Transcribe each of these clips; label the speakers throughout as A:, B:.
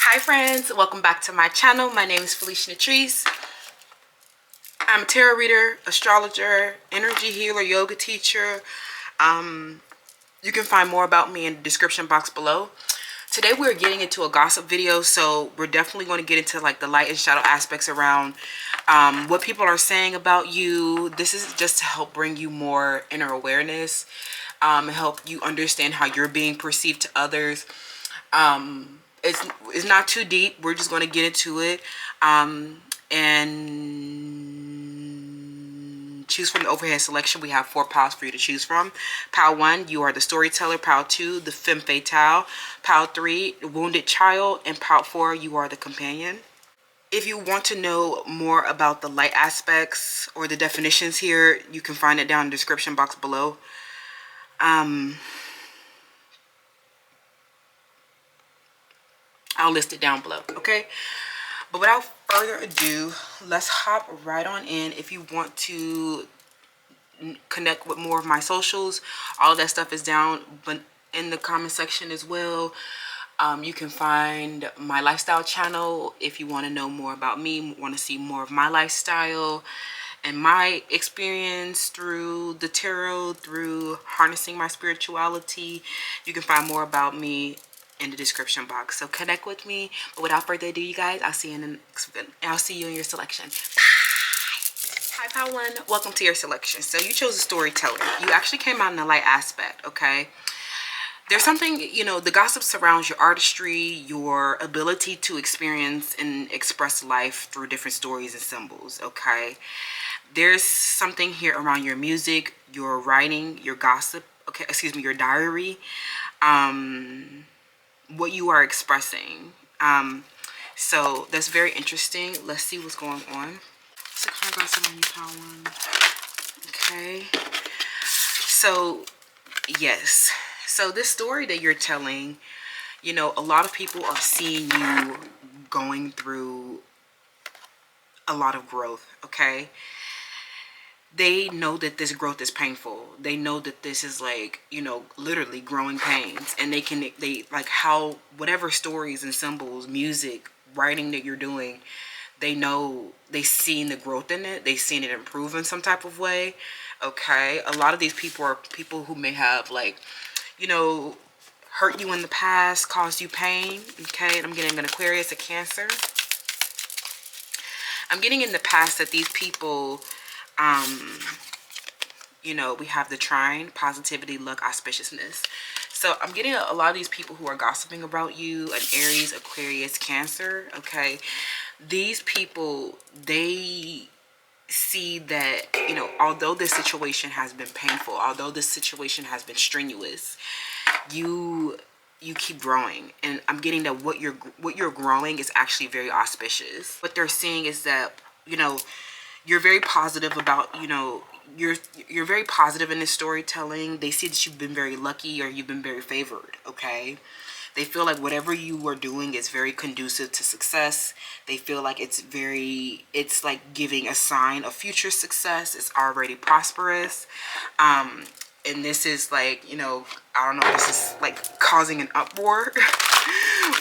A: Hi friends, welcome back to my channel. My name is Felicia. I'm a tarot reader, astrologer, energy healer, yoga teacher. You can find more about me in the description box below. Today we're getting into a gossip video, so we're definitely going to get into like the light and shadow aspects around what people are saying about you. This is just to help bring you more inner awareness, help you understand how you're being perceived to others. It's not too deep. We're just going to get into it and choose from the overhead selection. We have 4 piles for you to choose from. Pile 1, you are the storyteller. Pile 2, the femme fatale. Pile 3, the wounded child. And pile 4, you are the companion. If you want to know more about the light aspects or the definitions here, you can find it down in the description box below. I'll list it down below, okay? But without further ado, let's hop right on in. If you want to connect with more of my socials, all that stuff is down but in the comment section as well. You can find my lifestyle channel if you want to know more about me, want to see more of my lifestyle and my experience through the tarot, through harnessing my spirituality. You can find more about me in the description box, so connect with me. But without further ado, you guys, I'll see you in your selection. Hi pile 1, welcome to your selection. So you chose a storyteller. You actually came out in the light aspect, okay? There's something, you know, the gossip surrounds your artistry, your ability to experience and express life through different stories and symbols, okay? There's something here around your music, your writing, your gossip, okay, excuse me, your diary, what you are expressing. So that's very interesting. Let's see what's going on. So kind of gossip on you, pile 1. Okay. So yes. So this story that you're telling, you know, a lot of people are seeing you going through a lot of growth, okay? They know that this growth is painful. They know that this is like, you know, literally growing pains. And they like how, whatever stories and symbols, music, writing that you're doing, they know, they've seen the growth in it. They've seen it improve in some type of way, okay? A lot of these people are people who may have like, you know, hurt you in the past, caused you pain, okay? And I'm getting an Aquarius, a Cancer. I'm getting in the past that these people, you know, we have the trine, positivity, luck, auspiciousness. So I'm getting a lot of these people who are gossiping about you, an Aries, Aquarius, Cancer, okay? These people, they see that, you know, although this situation has been painful, although this situation has been strenuous, you keep growing. And I'm getting that what you're growing is actually very auspicious. What they're seeing is that, you know, you're very positive about, you know, you're very positive in this storytelling. They see that you've been very lucky or you've been very favored, okay? They feel like whatever you are doing is very conducive to success. They feel like it's like giving a sign of future success. It's already prosperous. And this is like, you know, I don't know if this is like causing an uproar,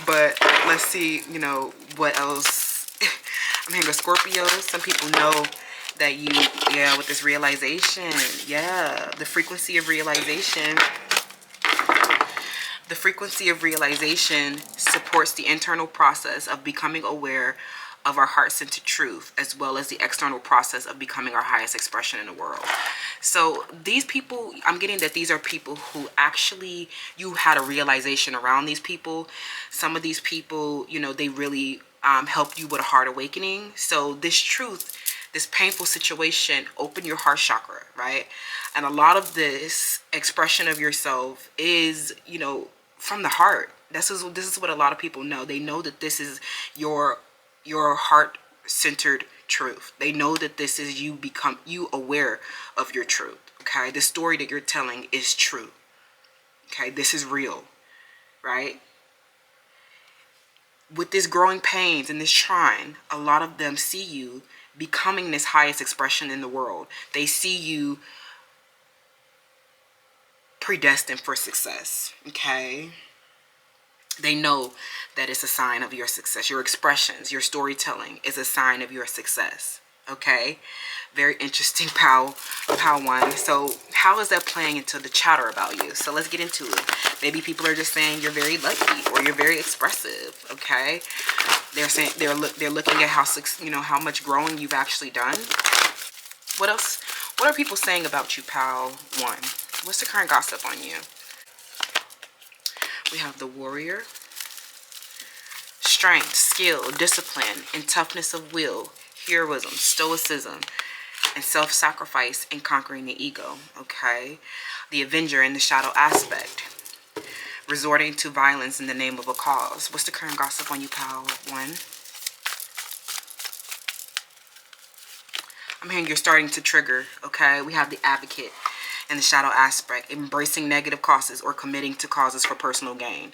A: but let's see, you know, what else. I'm hearing a Scorpio. Some people know that you, yeah, with this realization, yeah, the frequency of realization. The frequency of realization supports the internal process of becoming aware of our heart-centered truth, as well as the external process of becoming our highest expression in the world. So these people, I'm getting that these are people who actually, you had a realization around these people. Some of these people, you know, they really helped you with a heart awakening. So this truth, this painful situation, open your heart chakra, right? And a lot of this expression of yourself is, you know, from the heart. This is what a lot of people know. They know that this is your heart-centered truth. They know that this is you aware of your truth, okay? The story that you're telling is true, okay? This is real, right? With this growing pains and this trine, a lot of them see you becoming this highest expression in the world. They see you predestined for success, okay? They know that it's a sign of your success. Your expressions, your storytelling is a sign of your success. Okay, very interesting, pal one. So how is that playing into the chatter about you? So let's get into it. Maybe people are just saying you're very lucky or you're very expressive. Okay, they're saying they're looking at how much growing you've actually done. What else? What are people saying about you, pal one? What's the current gossip on you? We have the warrior. Strength, skill, discipline, and toughness of will, heroism, stoicism, and self-sacrifice in conquering the ego. Okay. The avenger in the shadow aspect. Resorting to violence in the name of a cause. What's the current gossip on you, pal one? I'm hearing you're starting to trigger. Okay. We have the advocate in the shadow aspect. Embracing negative causes or committing to causes for personal gain.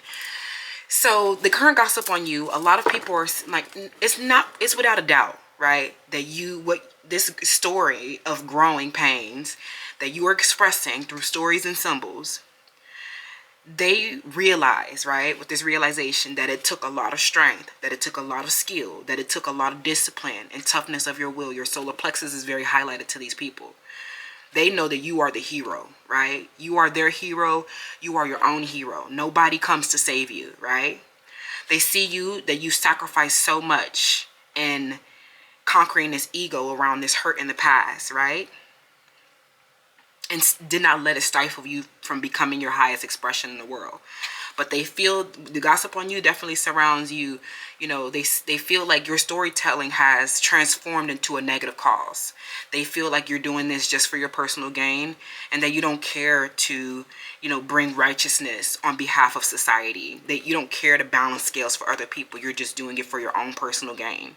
A: So the current gossip on you, a lot of people are like, it's without a doubt, right? That this story of growing pains that you are expressing through stories and symbols, they realize, right, with this realization that it took a lot of strength, that it took a lot of skill, that it took a lot of discipline and toughness of your will. Your solar plexus is very highlighted to these people. They know that you are the hero, right? You are their hero. You are your own hero. Nobody comes to save you, right? They see that you sacrifice so much in conquering this ego around this hurt in the past, right? And did not let it stifle you from becoming your highest expression in the world. But they feel the gossip on you definitely surrounds you. You know, they feel like your storytelling has transformed into a negative cause. They feel like you're doing this just for your personal gain and that you don't care to, bring righteousness on behalf of society. That you don't care to balance scales for other people. You're just doing it for your own personal gain.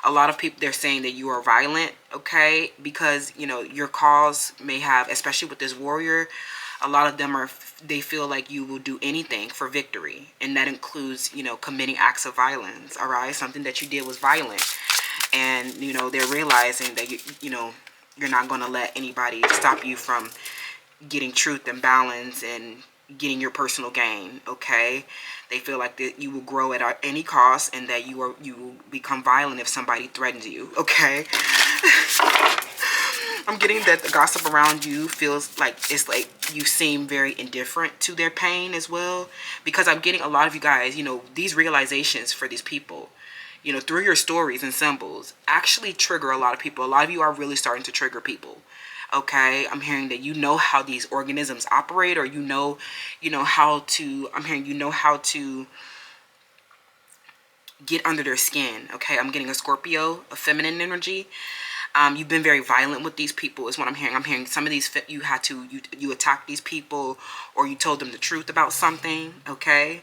A: A lot of people, they're saying that you are violent, okay? Because, your cause may have, especially with this warrior, a lot of them they feel like you will do anything for victory. And that includes, committing acts of violence, all right? Something that you did was violent. And, they're realizing that, you're not going to let anybody stop you from getting truth and balance and getting your personal gain, okay? They feel like that you will grow at any cost and that you will become violent if somebody threatens you, okay? I'm getting that the gossip around you feels like it's like you seem very indifferent to their pain as well, because I'm getting a lot of you guys, these realizations for these people, through your stories and symbols actually trigger a lot of people. A lot of you are really starting to trigger people. Okay, I'm hearing that you know how these organisms operate, or I'm hearing you know how to get under their skin. Okay, I'm getting a Scorpio, a feminine energy. You've been very violent with these people is what I'm hearing. I'm hearing some of these you attacked these people, or you told them the truth about something. Okay,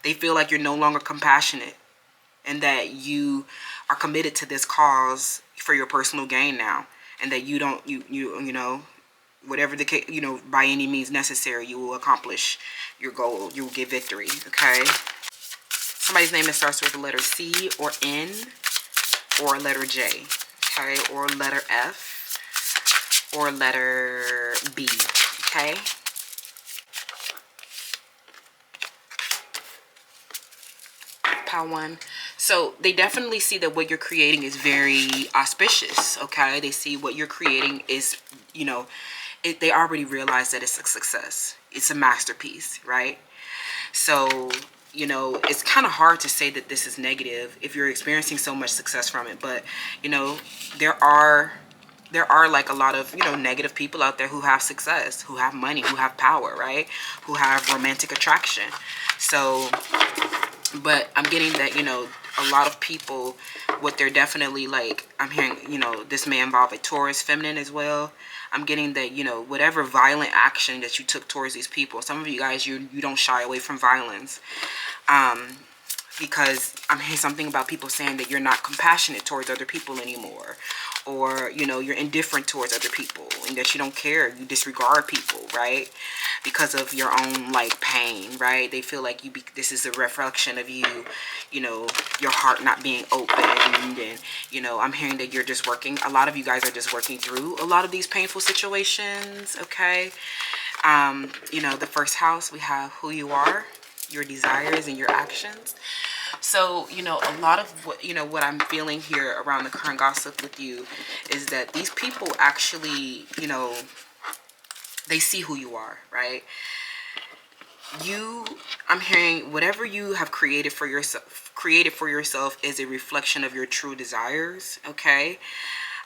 A: they feel like you're no longer compassionate and that you are committed to this cause for your personal gain now. And that you don't, whatever the case, by any means necessary, you will accomplish your goal. You will get victory, okay? Somebody's name that starts with the letter C or N or letter J, okay? Or letter F or letter B, okay? Pile one. So they definitely see that what you're creating is very auspicious, okay? They see what you're creating is, they already realize that it's a success. It's a masterpiece, right? So, it's kind of hard to say that this is negative if you're experiencing so much success from it. But, there are like a lot of, negative people out there who have success, who have money, who have power, right? Who have romantic attraction. So, but I'm getting that, a lot of people, what they're definitely like, I'm hearing, this may involve a Taurus feminine as well. I'm getting that, whatever violent action that you took towards these people, some of you guys, you don't shy away from violence. Because I'm hearing something about people saying that you're not compassionate towards other people anymore. Or, you're indifferent towards other people and that you don't care. You disregard people, right? Because of your own, like, pain, right? They feel like this is a reflection of you, your heart not being opened. And, I'm hearing that you're just working. A lot of you guys are just working through a lot of these painful situations, okay? The first house, we have who you are. your desires and your actions. So, you know, a lot of what, you know, what I'm feeling here around the current gossip with you is that these people actually, you know, they see who you are, right? I'm hearing whatever you have created for yourself is a reflection of your true desires, okay?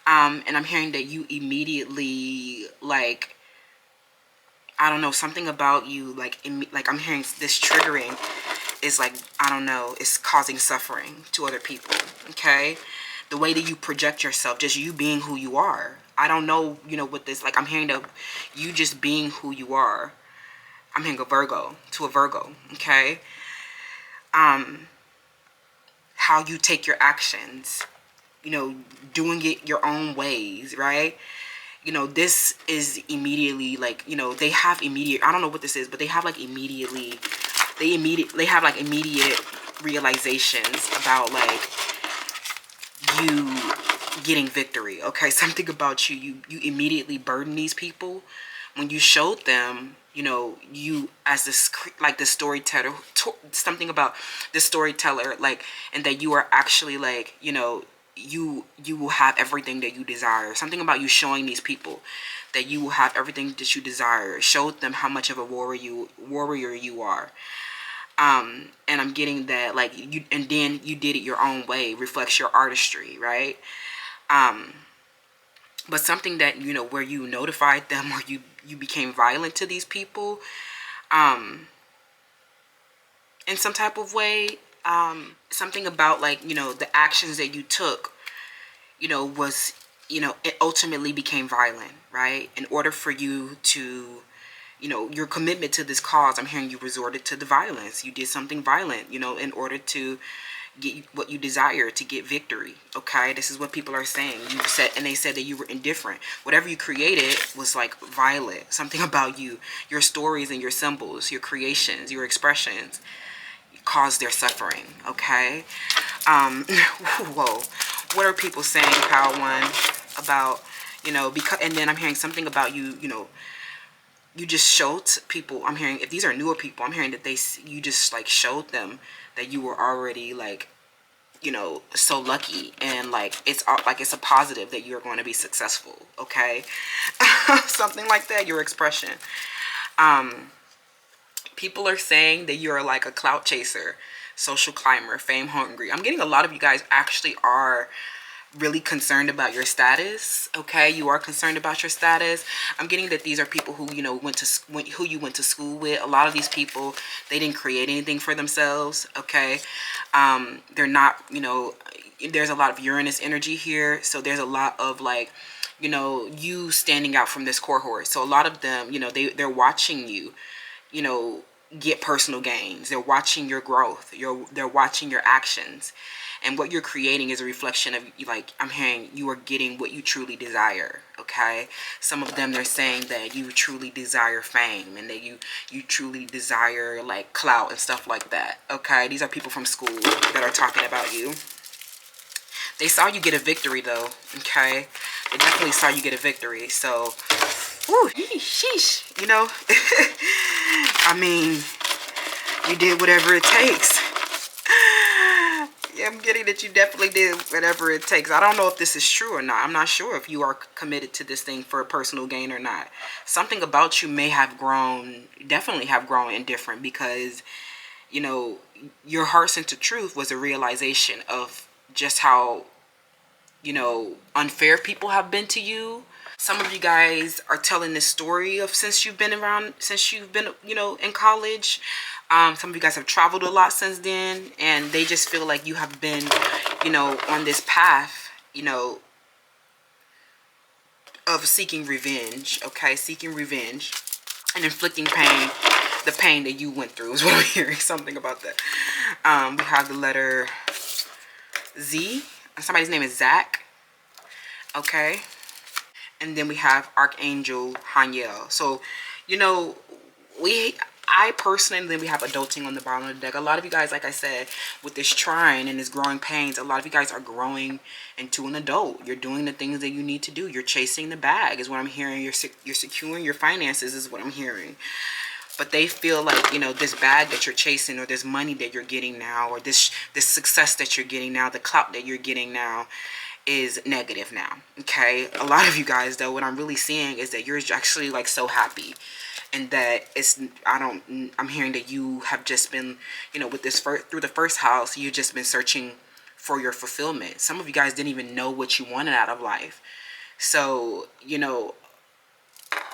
A: And I'm hearing that you immediately, like, I don't know, something about you, like I'm hearing this triggering is like, I don't know, it's causing suffering to other people, okay? The way that you project yourself, just you being who you are. I don't know, you know, what this, like, I'm hearing that you just being who you are. I'm hearing a Virgo, to a Virgo, okay? How you take your actions, you know, doing it your own ways, right? You know, this is immediately like, you know, they have immediate, I don't know what this is, but they have like they have like immediate realizations about like you getting victory, okay? Something about you immediately burden these people when you showed them, you know, you as this, like the storyteller, something about the storyteller, like, and that you are actually like, you know, you will have everything that you desire. Something about you showing these people that you will have everything that you desire. Showed them how much of a warrior you are. And I'm getting that, like, you, and then you did it your own way, reflects your artistry, right? But something that, you know, where you notified them or you became violent to these people, in some type of way, something about, like, you know, the actions that you took, you know, was, you know, it ultimately became violent, right? In order for you to, you know, your commitment to this cause, I'm hearing you resorted to the violence. You did something violent, you know, in order to get what you desire, to get victory, okay? This is what people are saying. You said, and they said that you were indifferent. Whatever you created was like violent. Something about you, your stories and your symbols, your creations, your expressions caused their suffering, okay? Whoa. What are people saying, Power One, about, you know, because, and then I'm hearing something about you, you know, you just showed people, I'm hearing, if these are newer people, I'm hearing that you just like showed them that you were already like, you know, so lucky, and like it's a positive that you're going to be successful, okay? Something like that, your expression. People are saying that you're like a clout chaser, social climber, fame hungry. I'm getting a lot of you guys actually are really concerned about your status, okay? You are concerned about your status. I'm getting that these are people who, you know, who you went to school with. A lot of these people, they didn't create anything for themselves, okay? They're not, you know, there's a lot of Uranus energy here, so there's a lot of like, you know, you standing out from this cohort. So a lot of them, you know, they're watching you, you know, get personal gains. They're watching your growth. They're watching your actions. And what you're creating is a reflection of, like, I'm hearing you are getting what you truly desire, okay? Some of them, they're saying that you truly desire fame and that you truly desire, like, clout and stuff like that, okay? These are people from school that are talking about you. They saw you get a victory, though, okay? They definitely saw you get a victory, so, whew, sheesh, you know? I mean, you did whatever it takes. Yeah, I'm getting that you definitely did whatever it takes. I don't know if this is true or not. I'm not sure if you are committed to this thing for a personal gain or not. Something about you may have grown, definitely have grown indifferent, because, you know, your heart center truth was a realization of just how, you know, unfair people have been to you. Some of you guys are telling this story of since you've been, you know, in college. Some of you guys have traveled a lot since then, and they just feel like you have been, you know, on this path, you know, of seeking revenge, okay? Seeking revenge and inflicting pain, the pain that you went through is what I'm hearing, something about that. We have the letter Z. Somebody's name is Zach, okay? And then we have Archangel Haniel. So, you know, I personally, then we have adulting on the bottom of the deck. A lot of you guys, like I said, with this trine and this growing pains, a lot of you guys are growing into an adult. You're doing the things that you need to do. You're chasing the bag is what I'm hearing. You're securing your finances is what I'm hearing. but they feel like, you know, this bag that you're chasing, or this money that you're getting now, or this success that you're getting now, the clout that you're getting now, is negative now. Okay, a lot of you guys, though, what I'm really seeing is that you're actually like so happy, and that it's, I'm hearing that you have just been, you know, with this through the first house, you've just been searching for your fulfillment. Some of you guys didn't even know what you wanted out of life. So, you know,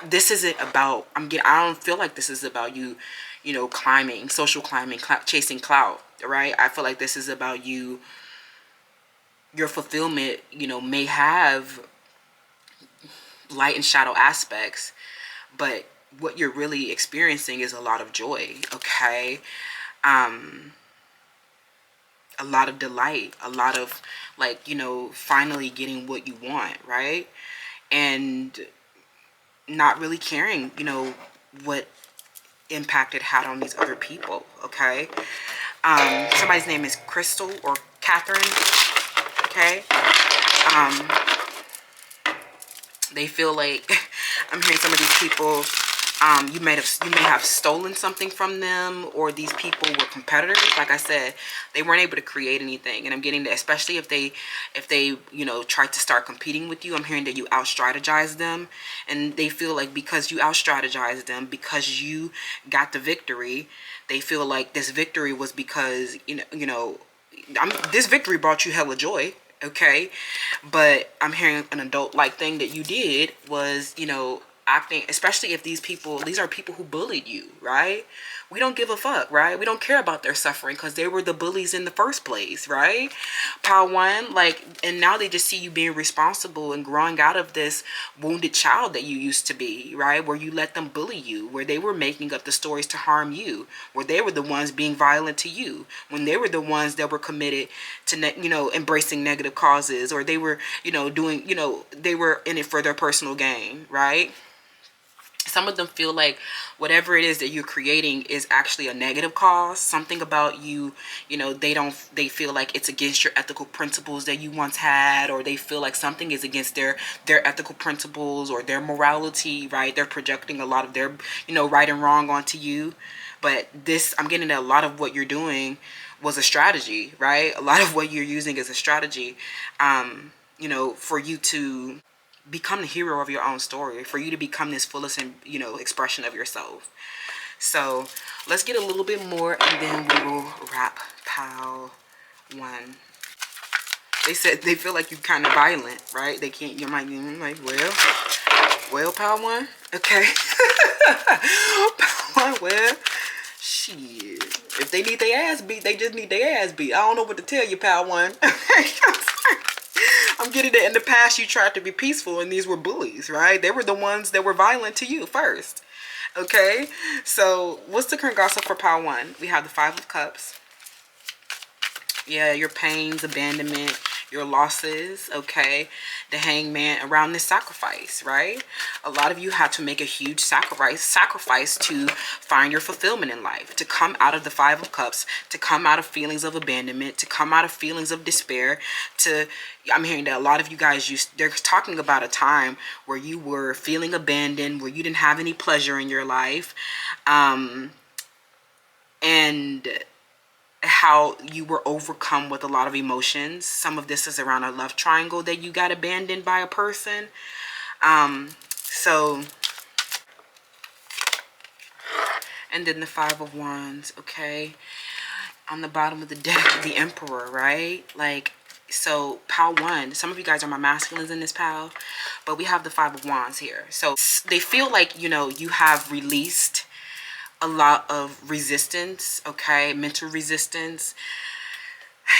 A: this isn't about, I don't feel like this is about you, you know, climbing, social climbing, chasing clout, right? I feel like this is about you, your fulfillment, you know, may have light and shadow aspects, but what you're really experiencing is a lot of joy, okay? A lot of delight, a lot of, like, you know, finally getting what you want, right? And not really caring, you know, what impact it had on these other people, okay? Somebody's name is Crystal or Catherine, okay? They feel like, I'm hearing some of these people, you may have stolen something from them, or these people were competitors. Like I said, they weren't able to create anything, and I'm getting that, especially if they you know, tried to start competing with you, I'm hearing that you out strategized them, and they feel like because you out strategized them, because you got the victory, they feel like this victory was because this victory brought you hella joy, okay? But I'm hearing an adult like thing that you did was, you know, acting, especially if these are people who bullied you, right? We don't give a fuck, right? We don't care about their suffering because they were the bullies in the first place, right? Power one, like, and now they just see you being responsible and growing out of this wounded child that you used to be, right? Where you let them bully you, where they were making up the stories to harm you, where they were the ones being violent to you, when they were the ones that were committed to, you know, embracing negative causes, or they were, you know, doing, you know, they were in it for their personal gain, right? Some of them feel like whatever it is that you're creating is actually a negative cause. Something about you, you know, they feel like it's against your ethical principles that you once had, or they feel like something is against their ethical principles or their morality, right? They're projecting a lot of their, you know, right and wrong onto you. But this, I'm getting that a lot of what you're doing was a strategy, right? A lot of what you're using is a strategy, you know, for you to become the hero of your own story, for you to become this fullest, you know, expression of yourself. So let's get a little bit more, and then we will wrap pile one. They said they feel like you're kind of violent, right? They can't, you might be like, well, pile one, okay. Pile one, well, shit, if they need their ass beat, they just need their ass beat. I don't know what to tell you, pile one. I'm getting it. In the past, you tried to be peaceful, and these were bullies, right? They were the ones that were violent to you first. Okay? So, what's the current gossip for pile one? We have the Five of Cups. Yeah, your pains, abandonment, your losses, okay? The Hangman around this sacrifice, right? A lot of you had to make a huge sacrifice to find your fulfillment in life, to come out of the Five of Cups, to come out of feelings of abandonment, to come out of feelings of despair, I'm hearing that a lot of you guys, they're talking about a time where you were feeling abandoned, where you didn't have any pleasure in your life, and how you were overcome with a lot of emotions. Some of this is around a love triangle that you got abandoned by a person. So, and then the Five of Wands, okay? On the bottom of the deck, the Emperor, right? Like, so pile one, some of you guys are my masculines in this pile, but we have the Five of Wands here. So they feel like, you know, you have released a lot of resistance, okay? Mental resistance,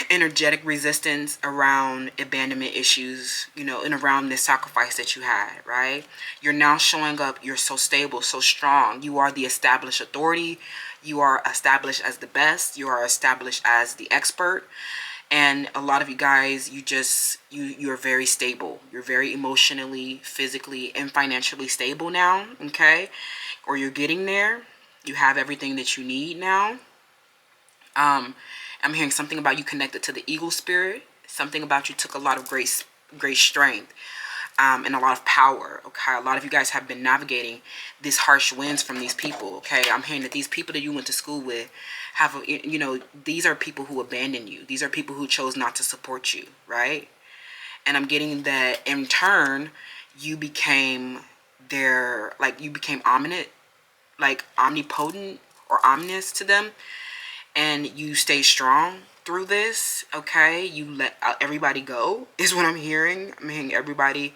A: energetic resistance around abandonment issues, you know, and around this sacrifice that you had, right? You're now showing up. You're so stable, so strong. You are the established authority. You are established as the best. You are established as the expert. And a lot of you guys, you're very stable. You're very emotionally, physically, and financially stable now, okay? Or you're getting there. You have everything that you need now. I'm hearing something about you connected to the eagle spirit. Something about you took a lot of great strength. and a lot of power. Okay, a lot of you guys have been navigating these harsh winds from these people. Okay, I'm hearing that these people that you went to school with have, these are people who abandoned you. These are people who chose not to support you, right? And I'm getting that in turn, you became you became omniscient, like omnipotent or ominous to them, and you stay strong through this. Okay, you let everybody go is what I'm hearing. I'm hearing everybody,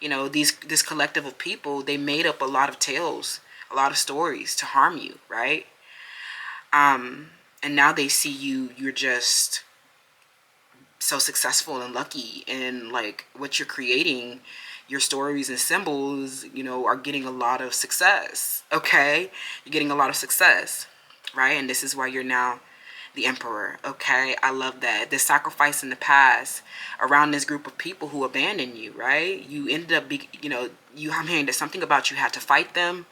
A: this collective of people, they made up a lot of tales, a lot of stories to harm you, right? And now they see you're just so successful and lucky, and like what you're creating, your stories and symbols, are getting a lot of success. Okay, you're getting a lot of success, right? And this is why you're now the emperor. Okay, I love that. The sacrifice in the past around this group of people who abandoned you, right? You ended up I'm hearing that something about you had to fight them,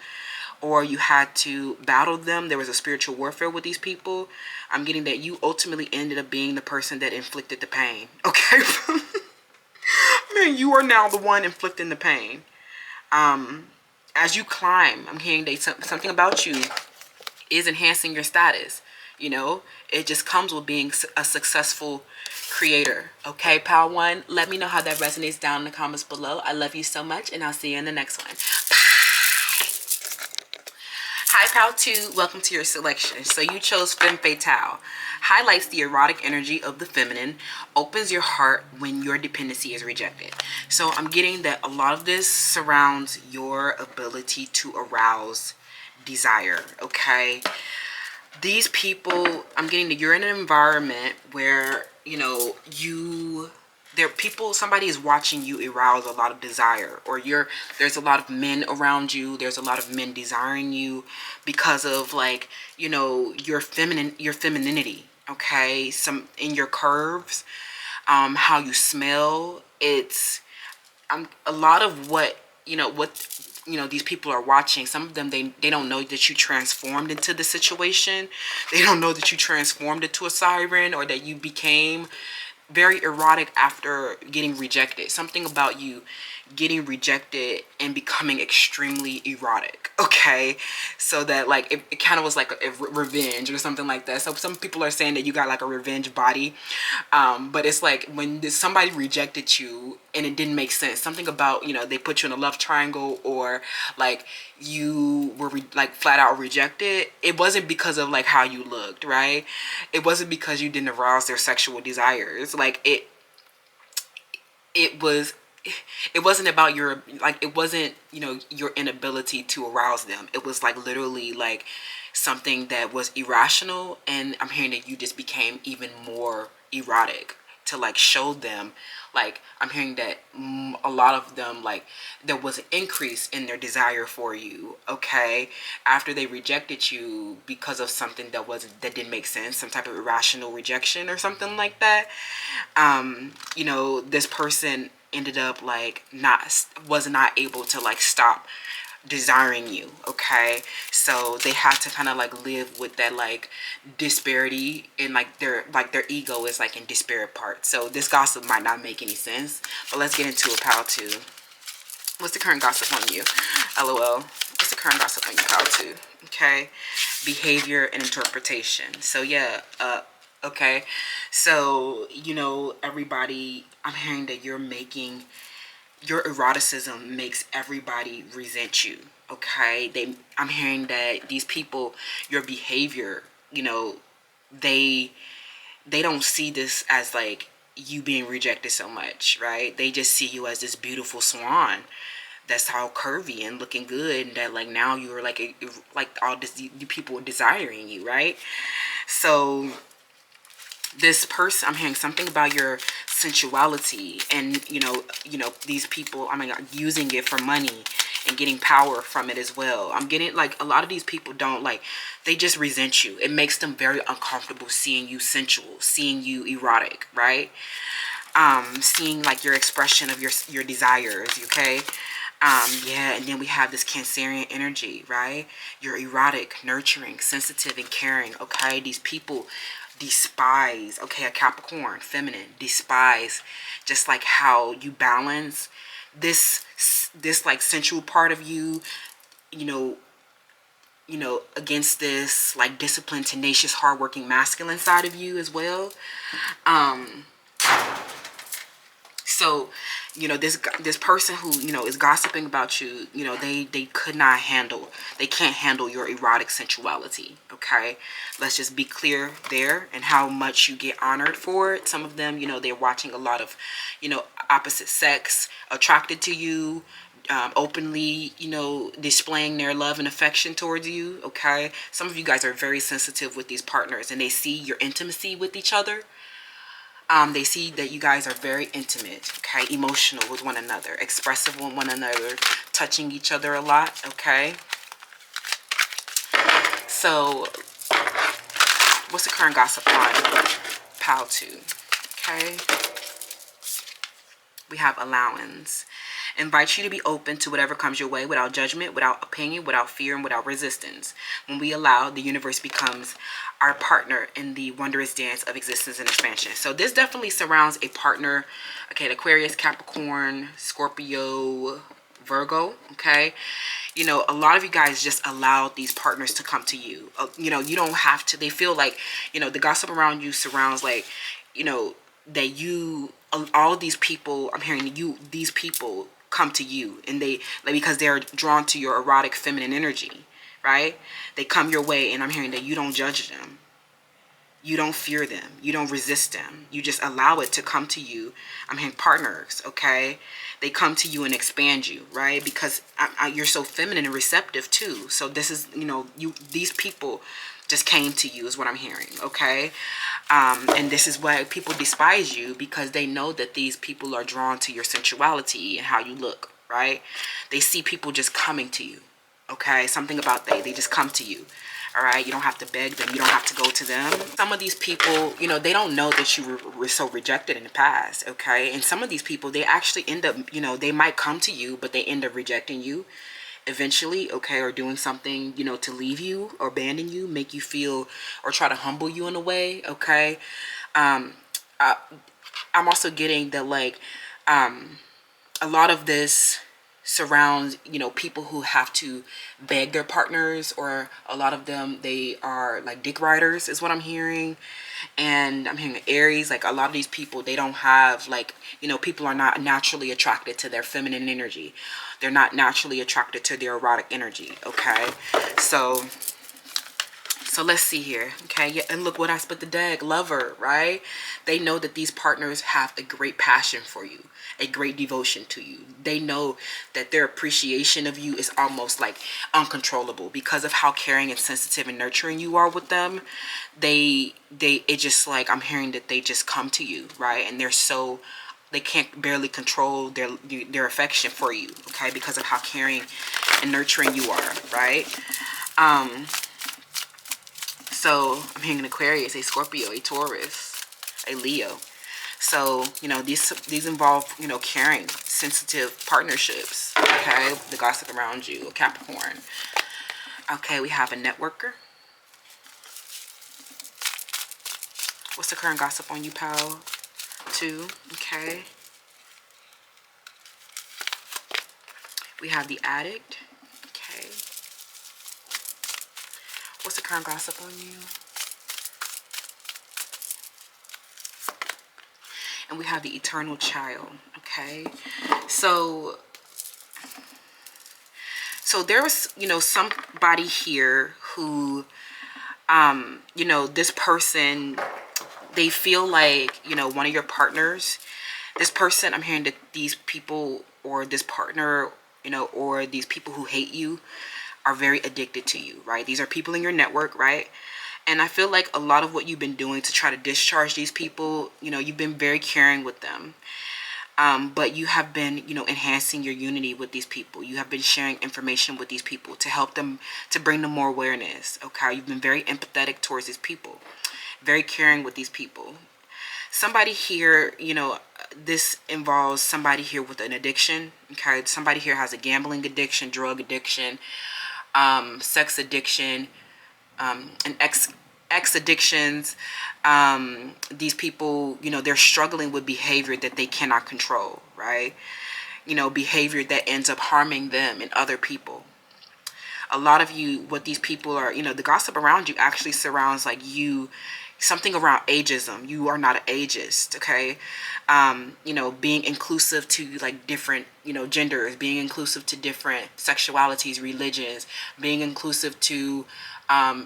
A: or you had to battle them. There was a spiritual warfare with these people. I'm getting that you ultimately ended up being the person that inflicted the pain. Okay. Man, you are now the one inflicting the pain. As you climb, I'm hearing that something about you is enhancing your status. It just comes with being a successful creator. Okay, pal one, let me know how that resonates down in the comments below. I love you so much, and I'll see you in the next one. Hi, pal two, welcome to your selection. So you chose Femme Fatale. Highlights the erotic energy of the feminine, opens your heart when your dependency is rejected. So I'm getting that a lot of this surrounds your ability to arouse desire. Okay, these people, I'm getting that you're in an environment where somebody is watching you arouse a lot of desire, or there's a lot of men around you, there's a lot of men desiring you because of your femininity. Okay, some in your curves, how you smell. It's a lot of what these people are watching. Some of them, they don't know that you transformed into the situation. They don't know that you transformed into a siren, or that you became very erotic after getting rejected. Something about you getting rejected and becoming extremely erotic. Okay, so that it kind of was like a revenge or something like that. So some people are saying that you got like a revenge body, but it's like when somebody rejected you and it didn't make sense. Something about they put you in a love triangle, or like you were flat out rejected. It wasn't because of how you looked, right? It wasn't because you didn't arouse their sexual desires. It wasn't about it wasn't your inability to arouse them. It was literally something that was irrational, and I'm hearing that you just became even more erotic to show them. I'm hearing that a lot of them, there was an increase in their desire for you. Okay, after they rejected you because of something that didn't make sense, some type of irrational rejection or something like that. This person ended up was not able to stop desiring you. Okay, so they had to kind of live with that disparity, and their ego is in disparate parts. So this gossip might not make any sense, but let's get into it, pal two. What's the current gossip on you? LOL. What's the current gossip on you, pal two? Okay, behavior and interpretation. So yeah, okay, so everybody, I'm hearing that your eroticism makes everybody resent you. Okay, I'm hearing that these people, your behavior, they don't see this as you being rejected so much, right? They just see you as this beautiful swan that's all curvy and looking good, and that now you're all this people desiring you, right? So this person, I'm hearing something about your sensuality, and these people, I mean, using it for money and getting power from it as well. I'm getting a lot of these people don't they just resent you. It makes them very uncomfortable seeing you sensual, seeing you erotic, right? Seeing your expression of your desires. Okay, yeah, and then we have this Cancerian energy, right? You're erotic, nurturing, sensitive, and caring. Okay, these people despise, okay, a Capricorn, feminine, despise just how you balance this like sensual part of you, you know, against this like disciplined, tenacious, hardworking masculine side of you as well. So, this person who, is gossiping about you, they can't handle your erotic sensuality. Okay. Let's just be clear there, and how much you get honored for it. Some of them, they're watching a lot of, opposite sex attracted to you, openly, displaying their love and affection towards you. Okay. Some of you guys are very sensitive with these partners, and they see your intimacy with each other. They see that you guys are very intimate, okay, emotional with one another, expressive with one another, touching each other a lot, okay? So, what's the current gossip on Pal 2, okay? We have allowance. Invite you to be open to whatever comes your way without judgment, without opinion, without fear, and without resistance. When we allow, the universe becomes our partner in the wondrous dance of existence and expansion. So this definitely surrounds a partner, okay, Aquarius, Capricorn, Scorpio, Virgo, okay? A lot of you guys just allowed these partners to come to you. You don't have to. They feel like, the gossip around you surrounds like, that you, all of these people, I'm hearing these people come to you, and they, like, because they're drawn to your erotic feminine energy, right? They come your way, and I'm hearing that you don't judge them. You don't fear them. You don't resist them. You just allow it to come to you. I'm hearing partners, okay? They come to you and expand you, right? Because you're so feminine and receptive too. So this is, these people just came to you is what I'm hearing, okay? And this is why people despise you, because they know that these people are drawn to your sensuality and how you look, right? They see people just coming to you, okay? Something about they just come to you. All right, you don't have to beg them. You don't have to go to them. Some of these people, they don't know that you were so rejected in the past, okay? And some of these people, they actually end up, they might come to you, but they end up rejecting you eventually, okay? Or doing something, to leave you or abandon you, make you feel, or try to humble you in a way, okay? I'm also getting that, like, a lot of this surrounds, people who have to beg their partners, or a lot of them, they are like dick riders is what I'm hearing. And I'm hearing Aries, like a lot of these people, they don't have, like, people are not naturally attracted to their feminine energy. They're not naturally attracted to their erotic energy, okay? So let's see here, okay? Yeah, and look what I split the deck, Lover, right? They know that these partners have a great passion for you, a great devotion to you. They know that their appreciation of you is almost like uncontrollable because of how caring and sensitive and nurturing you are with them. It just, like, I'm hearing that they just come to you, right? And they can't barely control their affection for you, okay? Because of how caring and nurturing you are, right? So I'm hearing an Aquarius, a Scorpio, a Taurus, a Leo. So, these involve, caring, sensitive partnerships, okay? The gossip around you, a Capricorn. Okay, we have a networker. What's the current gossip on you, pal? 2, okay. We have the addict, okay. What's the current gossip on you? And we have the eternal child, okay? So there was, somebody here who, this person, they feel like, one of your partners, this person, I'm hearing that these people, or this partner, or these people who hate you, are very addicted to you, right? These are people in your network, right? And I feel like a lot of what you've been doing to try to discharge these people, you've been very caring with them. But you have been, enhancing your unity with these people. You have been sharing information with these people to help them, to bring them more awareness, okay? You've been very empathetic towards these people, very caring with these people. Somebody here, this involves somebody here with an addiction, okay? Somebody here has a gambling addiction, drug addiction, sex addiction, and ex addictions. These people, they're struggling with behavior that they cannot control, right? you know, behavior that ends up harming them and other people. A lot of you, what these people are, you know, the gossip around you actually surrounds like you, something around ageism. You are not an ageist, okay? You know, being inclusive to like different, you know, genders, being inclusive to different sexualities, religions, being inclusive to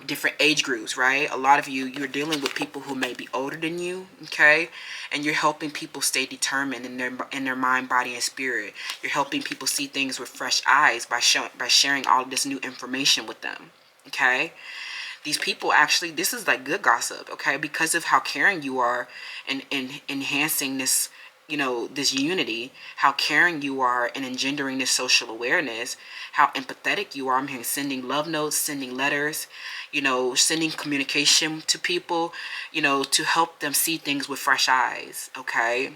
A: different age groups, right? A lot of you, you're dealing with people who may be older than you, okay? And you're helping people stay determined in their mind, body, and spirit. You're helping people see things with fresh eyes by sharing all of this new information with them, okay? These people actually, this is like good gossip, okay? Because of how caring you are and enhancing this, you know, this unity, how caring you are and engendering this social awareness, how empathetic you are. I'm hearing sending love notes, sending letters, you know, sending communication to people, you know, to help them see things with fresh eyes, okay?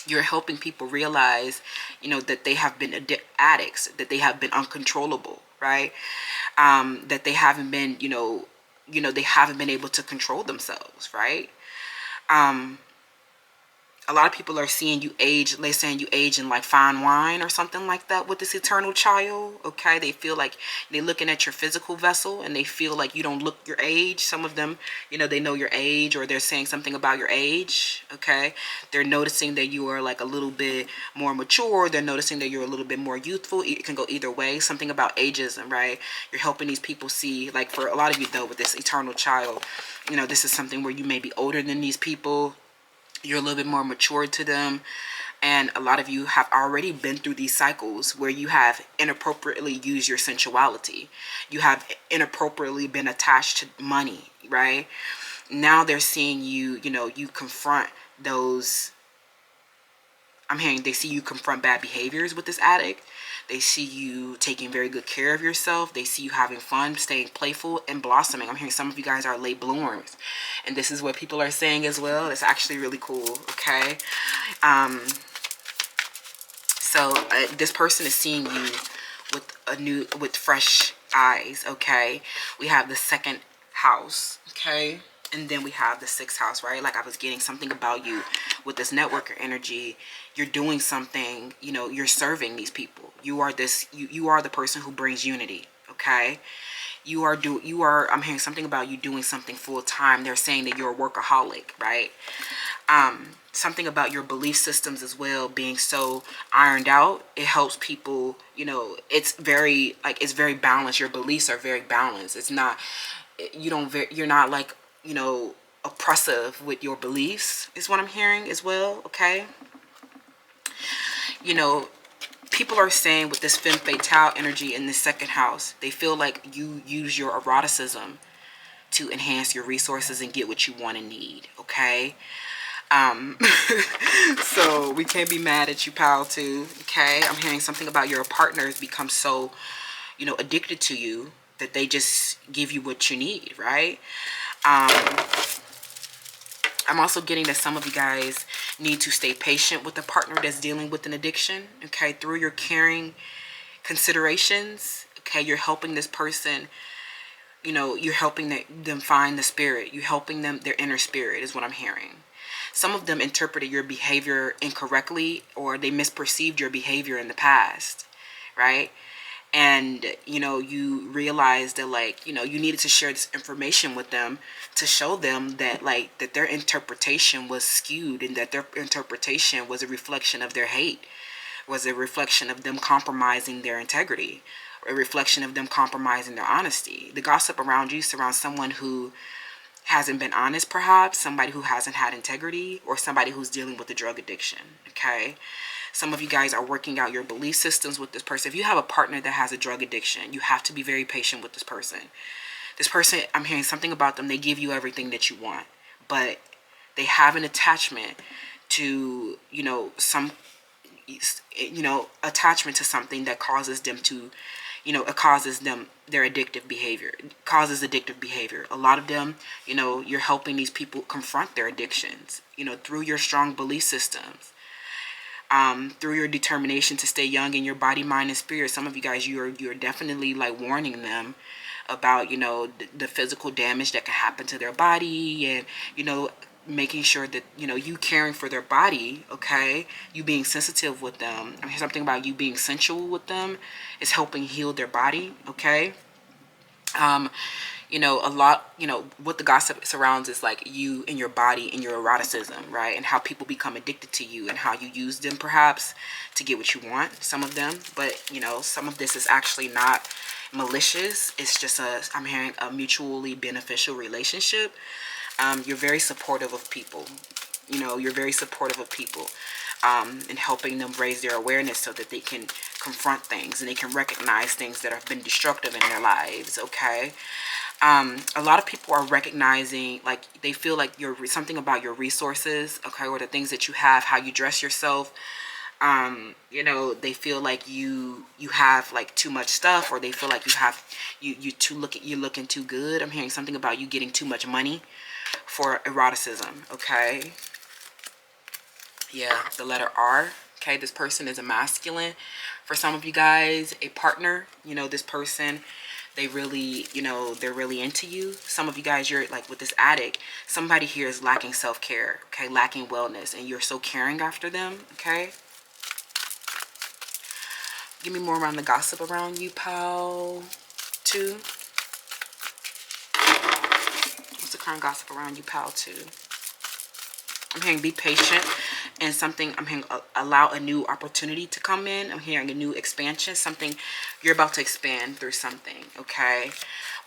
A: You're helping people realize, you know, that they have been addicts, that they have been uncontrollable, right? That they haven't been, you know, they haven't been able to control themselves, right? A lot of people are seeing you age, they're saying you age in like fine wine or something like that with this eternal child, okay? They feel like they're looking at your physical vessel and they feel like you don't look your age. Some of them, you know, they know your age, or they're saying something about your age, okay? They're noticing that you are like a little bit more mature. They're noticing that you're a little bit more youthful. It can go either way. Something about ageism, right? You're helping these people see, like for a lot of you though, with this eternal child, you know, this is something where you may be older than these people. You're a little bit more mature to them. And a lot of you have already been through these cycles where you have inappropriately used your sensuality. You have inappropriately been attached to money, right? Now they're seeing you, you know, you confront those. I'm hearing they see you confront bad behaviors with this addict. They see you taking very good care of yourself. They see you having fun, staying playful, and blossoming. I'm hearing some of you guys are late bloomers. And this is what people are saying as well. It's actually really cool, okay? So this person is seeing you with fresh eyes, okay? We have the second house, okay? And then we have the sixth house, right? Like I was getting something about you with this networker energy. You're doing something, you know, you're serving these people. You are this, you are the person who brings unity, okay? I'm hearing something about you doing something full time. They're saying that you're a workaholic, right? Something about your belief systems as well being so ironed out. It helps people, you know, it's very balanced. Your beliefs are very balanced. It's not, you're not like, you know, oppressive with your beliefs is what I'm hearing as well, okay? You know, people are saying with this femme fatale energy in the second house, they feel like you use your eroticism to enhance your resources and get what you want and need, okay? So we can't be mad at you, pal, too, okay? I'm hearing something about your partner has become so, you know, addicted to you that they just give you what you need, right? I'm also getting that some of you guys need to stay patient with a partner that's dealing with an addiction, okay? Through your caring considerations, okay? You're helping this person, you know, you're helping them find the spirit. You're helping them, their inner spirit is what I'm hearing. Some of them interpreted your behavior incorrectly, or they misperceived your behavior in the past, right? And, you know, you realize that, like, you know, you needed to share this information with them to show them that, like, that their interpretation was skewed and that their interpretation was a reflection of their hate, was a reflection of them compromising their integrity, a reflection of them compromising their honesty. The gossip around you surrounds someone who hasn't been honest, perhaps, somebody who hasn't had integrity, or somebody who's dealing with a drug addiction, okay? Some of you guys are working out your belief systems with this person. If you have a partner that has a drug addiction, you have to be very patient with this person. This person, I'm hearing something about them. They give you everything that you want, but they have an attachment to, you know, attachment to something that causes them to, you know, it causes them their addictive behavior. It causes addictive behavior. A lot of them, you know, you're helping these people confront their addictions, you know, through your strong belief systems. Through your determination to stay young in your body, mind, and spirit. Some of you guys, you're definitely like warning them about, you know, the physical damage that can happen to their body, and, you know, making sure that, you know, you caring for their body, okay, you being sensitive with them. I mean, something about you being sensual with them is helping heal their body, okay. You know, a lot, you know, what the gossip surrounds is like you and your body and your eroticism, right? And how people become addicted to you and how you use them perhaps to get what you want, some of them. But, you know, some of this is actually not malicious. It's just I'm hearing a mutually beneficial relationship. You're very supportive of people. You know, you're very supportive of people and helping them raise their awareness so that they can confront things and they can recognize things that have been destructive in their lives, okay? A lot of people are recognizing, like, they feel like you're something about your resources, okay, or the things that you have, how you dress yourself. You know, they feel like you have like too much stuff, or they feel like you're looking too good. I'm hearing something about you getting too much money for eroticism, okay? Yeah, the letter R. Okay, this person is a masculine. For some of you guys, a partner. You know, this person, they really, you know, they're really into you. Some of you guys, you're like with this addict. Somebody here is lacking self-care, okay, lacking wellness, and you're so caring after them, okay? Give me more around the gossip around you, pal. 2. What's the current gossip around you, pal? 2. I'm hearing be patient and something. I'm hearing allow a new opportunity to come in. I'm hearing a new expansion, something you're about to expand through something, okay?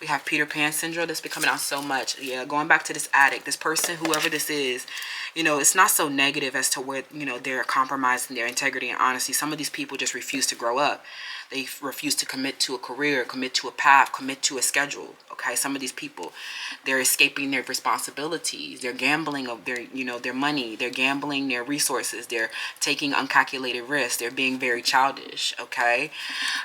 A: We have Peter Pan syndrome that's been coming out so much. Yeah, going back to this addict, this person, whoever this is, you know, it's not so negative as to where, you know, they're compromising their integrity and honesty. Some of these people just refuse to grow up. They refuse to commit to a career, commit to a path, commit to a schedule. Okay, some of these people, they're escaping their responsibilities. They're gambling of their, you know, their money. They're gambling their resources. They're taking uncalculated risks. They're being very childish. Okay,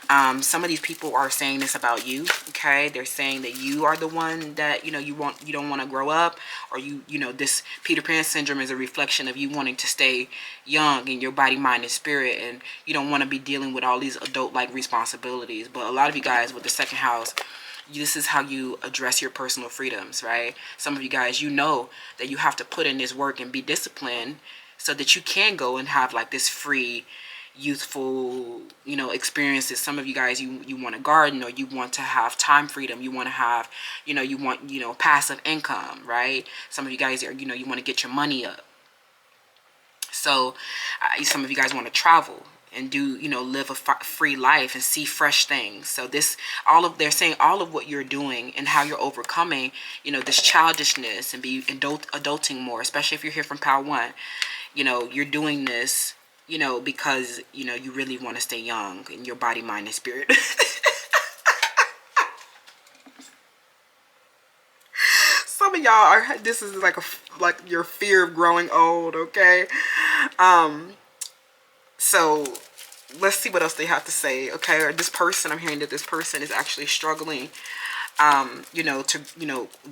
A: some of these people are saying this about you. Okay, they're saying that you are the one that, you know, you don't want to grow up, or you know, this Peter Pan syndrome is a reflection of you wanting to stay young in your body, mind, and spirit, and you don't want to be dealing with all these adult-like responsibilities. But a lot of you guys with the second house, this is how you address your personal freedoms, right? Some of you guys, you know that you have to put in this work and be disciplined so that you can go and have like this free, youthful, you know, experiences. Some of you guys, you want to garden, or you want to have time freedom. You want to have, you know, you want, you know, passive income, right? Some of you guys are, you know, you want to get your money up. So some of you guys want to travel and do, you know, live a free life and see fresh things. So this, they're saying all of what you're doing and how you're overcoming, you know, this childishness and be adulting more, especially if you're here from Power 1. You know, you're doing this, you know, because, you know, you really want to stay young in your body, mind, and spirit. Some of y'all are, this is like your fear of growing old, okay? So let's see what else they have to say, okay? Or this person, I'm hearing that this person is actually struggling, you know,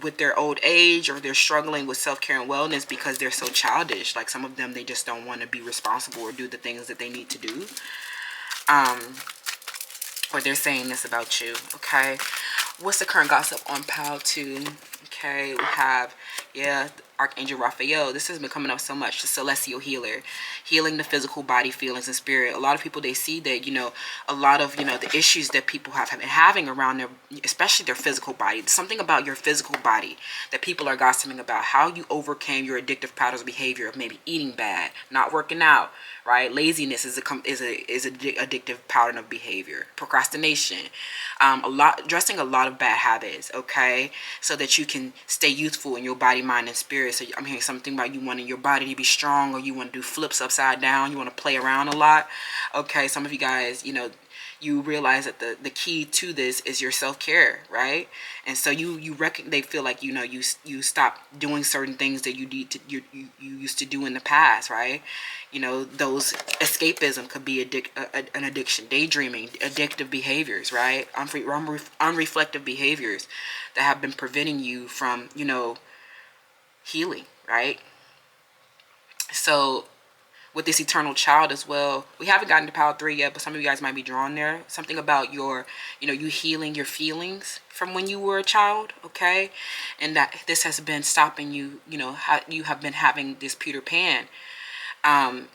A: with their old age, or they're struggling with self-care and wellness because they're so childish. Like some of them, they just don't want to be responsible or do the things that they need to do. Or they're saying this about you, okay? What's the current gossip on Pal 2? Okay, we have, yeah, Archangel Raphael. This has been coming up so much. The celestial healer, healing the physical body, feelings, and spirit. A lot of people, they see that, you know, a lot of, you know, the issues that people have been having around their, especially their physical body. Something about your physical body that people are gossiping about. How you overcame your addictive patterns of behavior of maybe eating bad, not working out, right? Laziness is a addictive pattern of behavior. Procrastination, addressing a lot of bad habits, okay, so that you can stay youthful in your body, mind, and spirit. So I'm hearing something about you wanting your body to be strong, or you want to do flips upside down. You want to play around a lot, okay? Some of you guys, you know, you realize that the key to this is your self-care, right? And so they feel like, you know, you stop doing certain things that you used to do in the past, right? You know, those escapism could be an addiction, daydreaming, addictive behaviors, right? Unreflective behaviors that have been preventing you from, you know, healing, right? So with this eternal child as well. We haven't gotten to pile 3 yet, but some of you guys might be drawn there. Something about your, you healing your feelings from when you were a child, okay? And that this has been stopping you, how you have been having this Peter Pan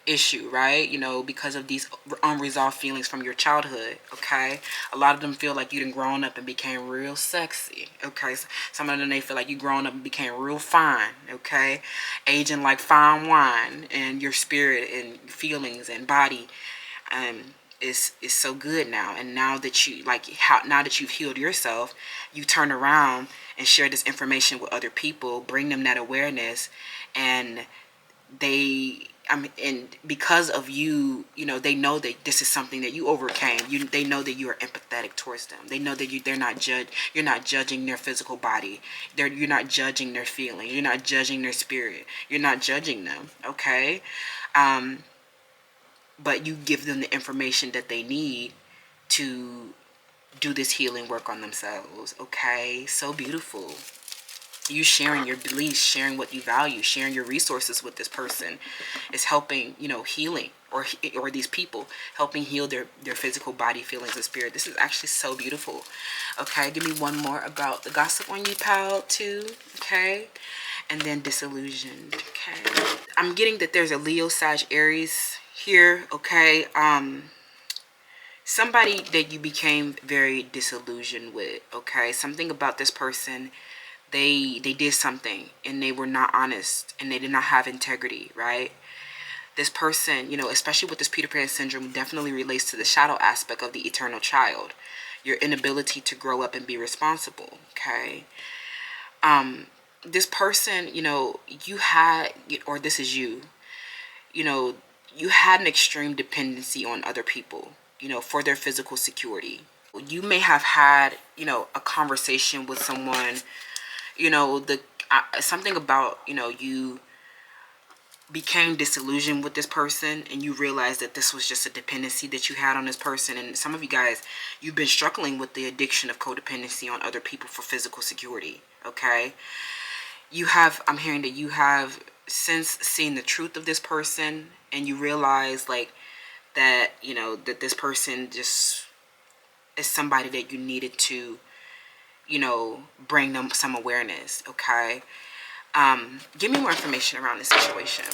A: issue, right? Because of these unresolved feelings from your childhood, okay? A lot of them feel like you done grown up and became real sexy, okay? Some of them, they feel like you grown up and became real fine, okay? Aging like fine wine, and your spirit and feelings and body is so good now. And now that now that you've healed yourself, you turn around and share this information with other people, bring them that awareness, and and because of you, they know that this is something that you overcame. They know that you are empathetic towards them. They know that you're not judging their physical body. You're not judging their feelings. You're not judging their spirit. You're not judging them, okay? But you give them the information that they need to do this healing work on themselves, okay? So beautiful. You sharing your beliefs, sharing what you value, sharing your resources with this person is helping, healing, or these people helping heal their physical body, feelings, and spirit. This is actually so beautiful. Okay, give me one more about the gossip on you, pal, too. Okay, and then disillusioned. Okay, I'm getting that there's a Leo, Sag, Aries here. Okay, somebody that you became very disillusioned with. Okay, something about this person. They did something and they were not honest and they did not have integrity, right? This person, especially with this Peter Pan syndrome, definitely relates to the shadow aspect of the eternal child. Your inability to grow up and be responsible, okay? This person, you had, or this is you, you had an extreme dependency on other people, for their physical security. You may have had, a conversation with someone, something about, you became disillusioned with this person and you realized that this was just a dependency that you had on this person. And some of you guys, you've been struggling with the addiction of codependency on other people for physical security, okay? I'm hearing that you have since seen the truth of this person and you realize that, that this person just is somebody that you needed to, bring them some awareness, okay? Give me more information around this situation.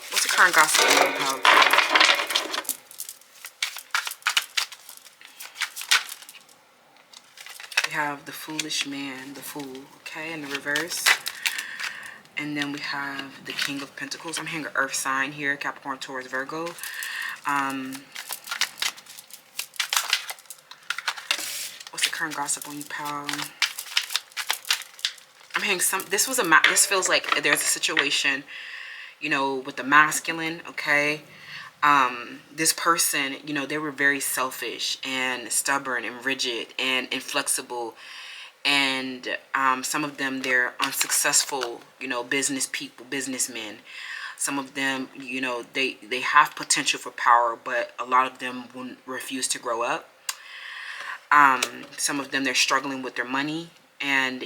A: What's the current gossip about? We have the foolish man, the fool, okay, in the reverse. And then we have the King of Pentacles. I'm hearing an earth sign here, Capricorn, Taurus, Virgo. What's the current gossip on you, pal? I'm hearing this feels like there's a situation, with the masculine, okay? This person, they were very selfish and stubborn and rigid and inflexible. And some of them, they're unsuccessful, businessmen. Some of them, they have potential for power, but a lot of them will refuse to grow up. Some of them, they're struggling with their money. And,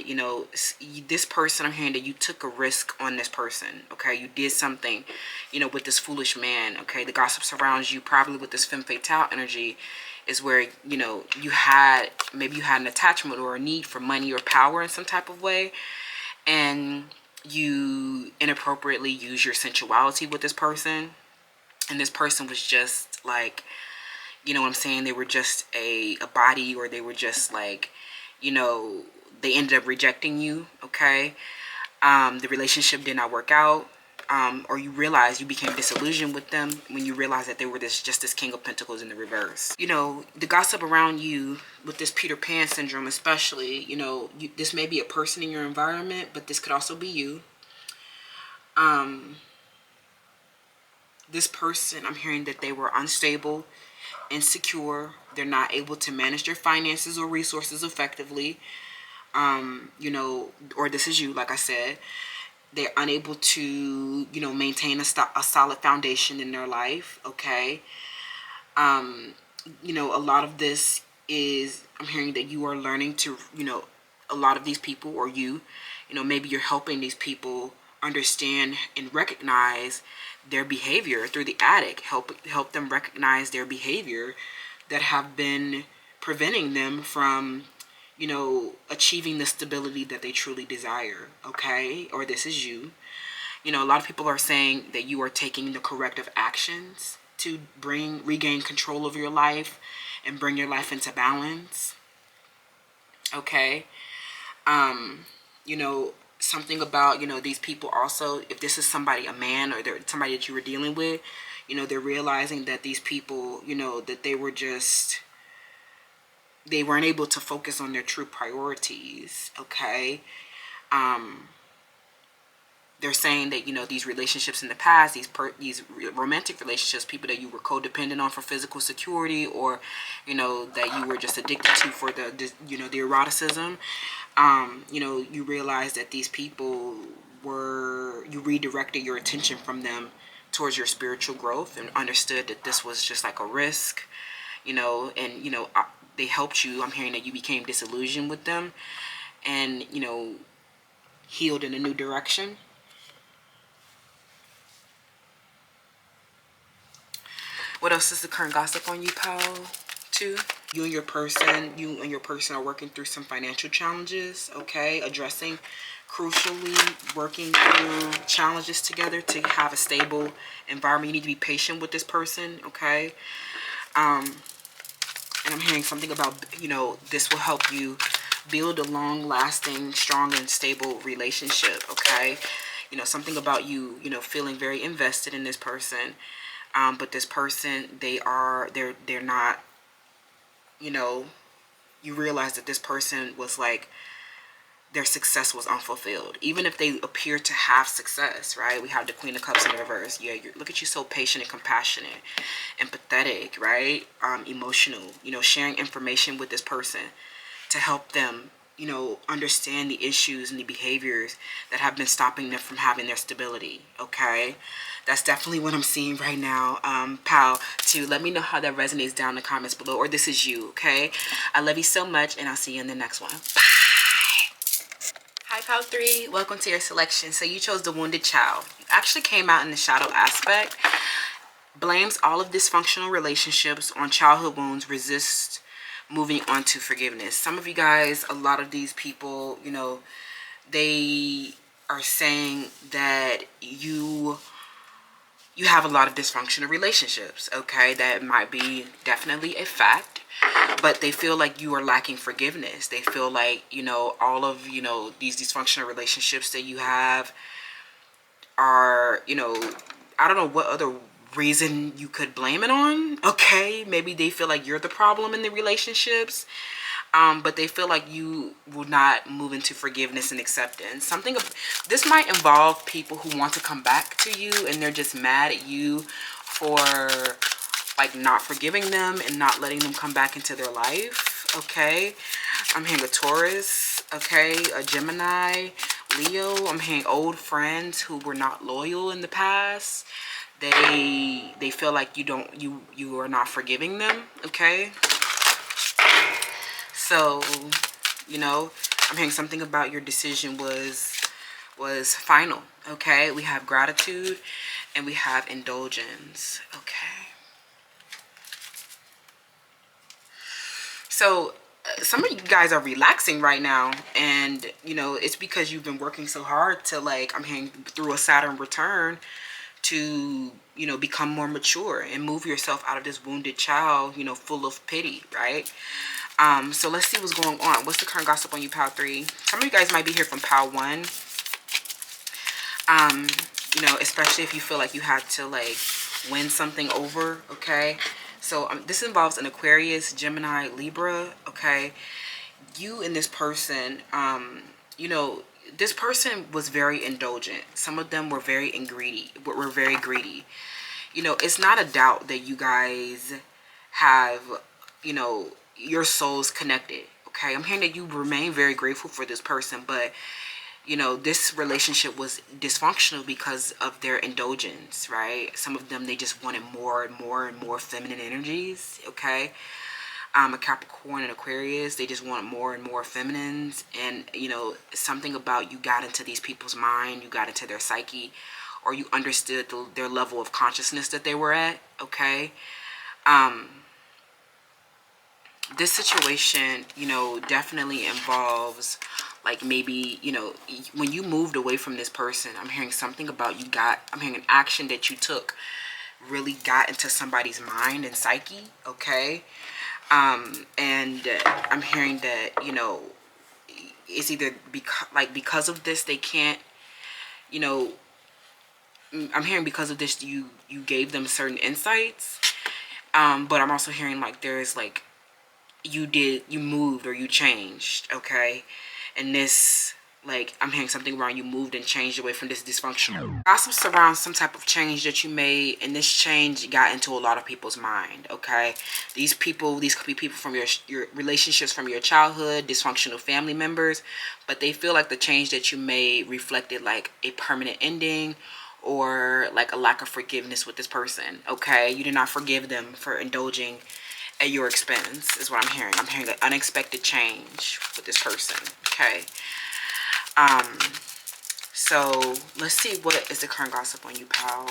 A: this person, I'm hearing that you took a risk on this person, okay? You did something, with this foolish man, okay? The gossip surrounds you probably with this femme fatale energy is where, maybe you had an attachment or a need for money or power in some type of way. And you inappropriately use your sensuality with this person. And this person was just like, what I'm saying? They were just a body, or they were just like, they ended up rejecting you, okay? The relationship did not work out. Or you realize you became disillusioned with them when you realized that they were just this King of Pentacles in the reverse. The gossip around you with this Peter Pan syndrome especially, this may be a person in your environment, but this could also be you. This person, I'm hearing that they were unstable, insecure. They're not able to manage their finances or resources effectively. Or this is you, like I said. They're unable to, maintain a solid foundation in their life, okay? A lot of this is, I'm hearing that you are learning to, a lot of these people, or maybe you're helping these people understand and recognize their behavior through the addict. Help them recognize their behavior that have been preventing them from, you know, achieving the stability that they truly desire. Okay, or this is you. You know, a lot of people are saying that you are taking the corrective actions to regain control of your life and bring your life into balance. Okay. You know, something about, you know, these people also, if this is somebody, a man, or they're somebody that you were dealing with, you know, they're realizing that these people, you know, that they weren't able to focus on their true priorities. Okay. They're saying that, you know, these relationships in the past, these romantic relationships, people that you were codependent on for physical security, or, you know, that you were just addicted to for the you know, the eroticism. You know, you realize that these people you redirected your attention from them towards your spiritual growth, and understood that this was just like a risk, you know, and, you know, they helped you. I'm hearing that you became disillusioned with them and, you know, healed in a new direction. What else is the current gossip on you, pal? Too. You and your person are working through some financial challenges. Okay, crucially, working through challenges together to have a stable environment. You need to be patient with this person. Okay. And I'm hearing something about, you know, this will help you build a long-lasting, strong, and stable relationship. Okay. You know, something about you, you know, feeling very invested in this person. But this person, they're not, you know, you realize that this person was like, their success was unfulfilled. Even if they appear to have success, right? We have the Queen of Cups in reverse. Yeah, look at you, so patient and compassionate, empathetic, right? Emotional, you know, sharing information with this person to help them, you know, understand the issues and the behaviors that have been stopping them from having their stability. Okay. That's definitely what I'm seeing right now, pal. To let me know how that resonates down in the comments below, or this is you. Okay. I love you so much, and I'll see you in the next one. Bye. Hi, pal 3. Welcome to your selection. So you chose the wounded child. You actually came out in the shadow aspect. Blames all of dysfunctional relationships on childhood wounds. Resists moving on to forgiveness. Some of you guys, a lot of these people, you know, they are saying that you have a lot of dysfunctional relationships. Okay, that might be definitely a fact, but they feel like you are lacking forgiveness. They feel like, you know, all of, you know, these dysfunctional relationships that you have are, you know, I don't know what other reason you could blame it on. Okay, maybe they feel like you're the problem in the relationships, but they feel like you will not move into forgiveness and acceptance. This might involve people who want to come back to you, and they're just mad at you for like not forgiving them and not letting them come back into their life. Okay, I'm hearing a Taurus. Okay, a Gemini, Leo. I'm hearing old friends who were not loyal in the past. They feel like you are not forgiving them. Okay. So, you know, I'm hearing something about your decision was final. Okay, we have gratitude and we have indulgence. Okay. So some of you guys are relaxing right now, and you know, it's because you've been working so hard to, like, I'm hearing through a Saturn return, to, you know, become more mature and move yourself out of this wounded child, you know, full of pity, right? So let's see what's going on. What's the current gossip on you, pal 3? Some of you guys might be here from pal 1. You know, especially if you feel like you had to, like, win something over. Okay, so this involves an Aquarius, Gemini, Libra. Okay, you and this person, you know, this person was very indulgent. Some of them were very greedy. You know, it's not a doubt that you guys have, you know, your souls connected. Okay, I'm hearing that you remain very grateful for this person, but you know, this relationship was dysfunctional because of their indulgence, right? Some of them, they just wanted more and more and more feminine energies. Okay, A Capricorn and Aquarius, they just want more and more feminines. And, you know, something about you got into these people's mind, you got into their psyche, or you understood their level of consciousness that they were at, okay? This situation, you know, definitely involves, like, maybe, you know, when you moved away from this person, I'm hearing something about I'm hearing an action that you took really got into somebody's mind and psyche, okay? And I'm hearing that, you know, it's either because of this they can't, you know, I'm hearing because of this you gave them certain insights, but I'm also hearing like there's like you moved or you changed, okay? And this, like, I'm hearing something around you moved and changed away from this dysfunctional. Gossip surrounds some type of change that you made, and this change got into a lot of people's mind, okay? These could be people from your relationships from your childhood, dysfunctional family members, but they feel like the change that you made reflected like a permanent ending or like a lack of forgiveness with this person, okay? You did not forgive them for indulging at your expense is what I'm hearing. I'm hearing an unexpected change with this person, okay? So let's see what is the current gossip on you, pal.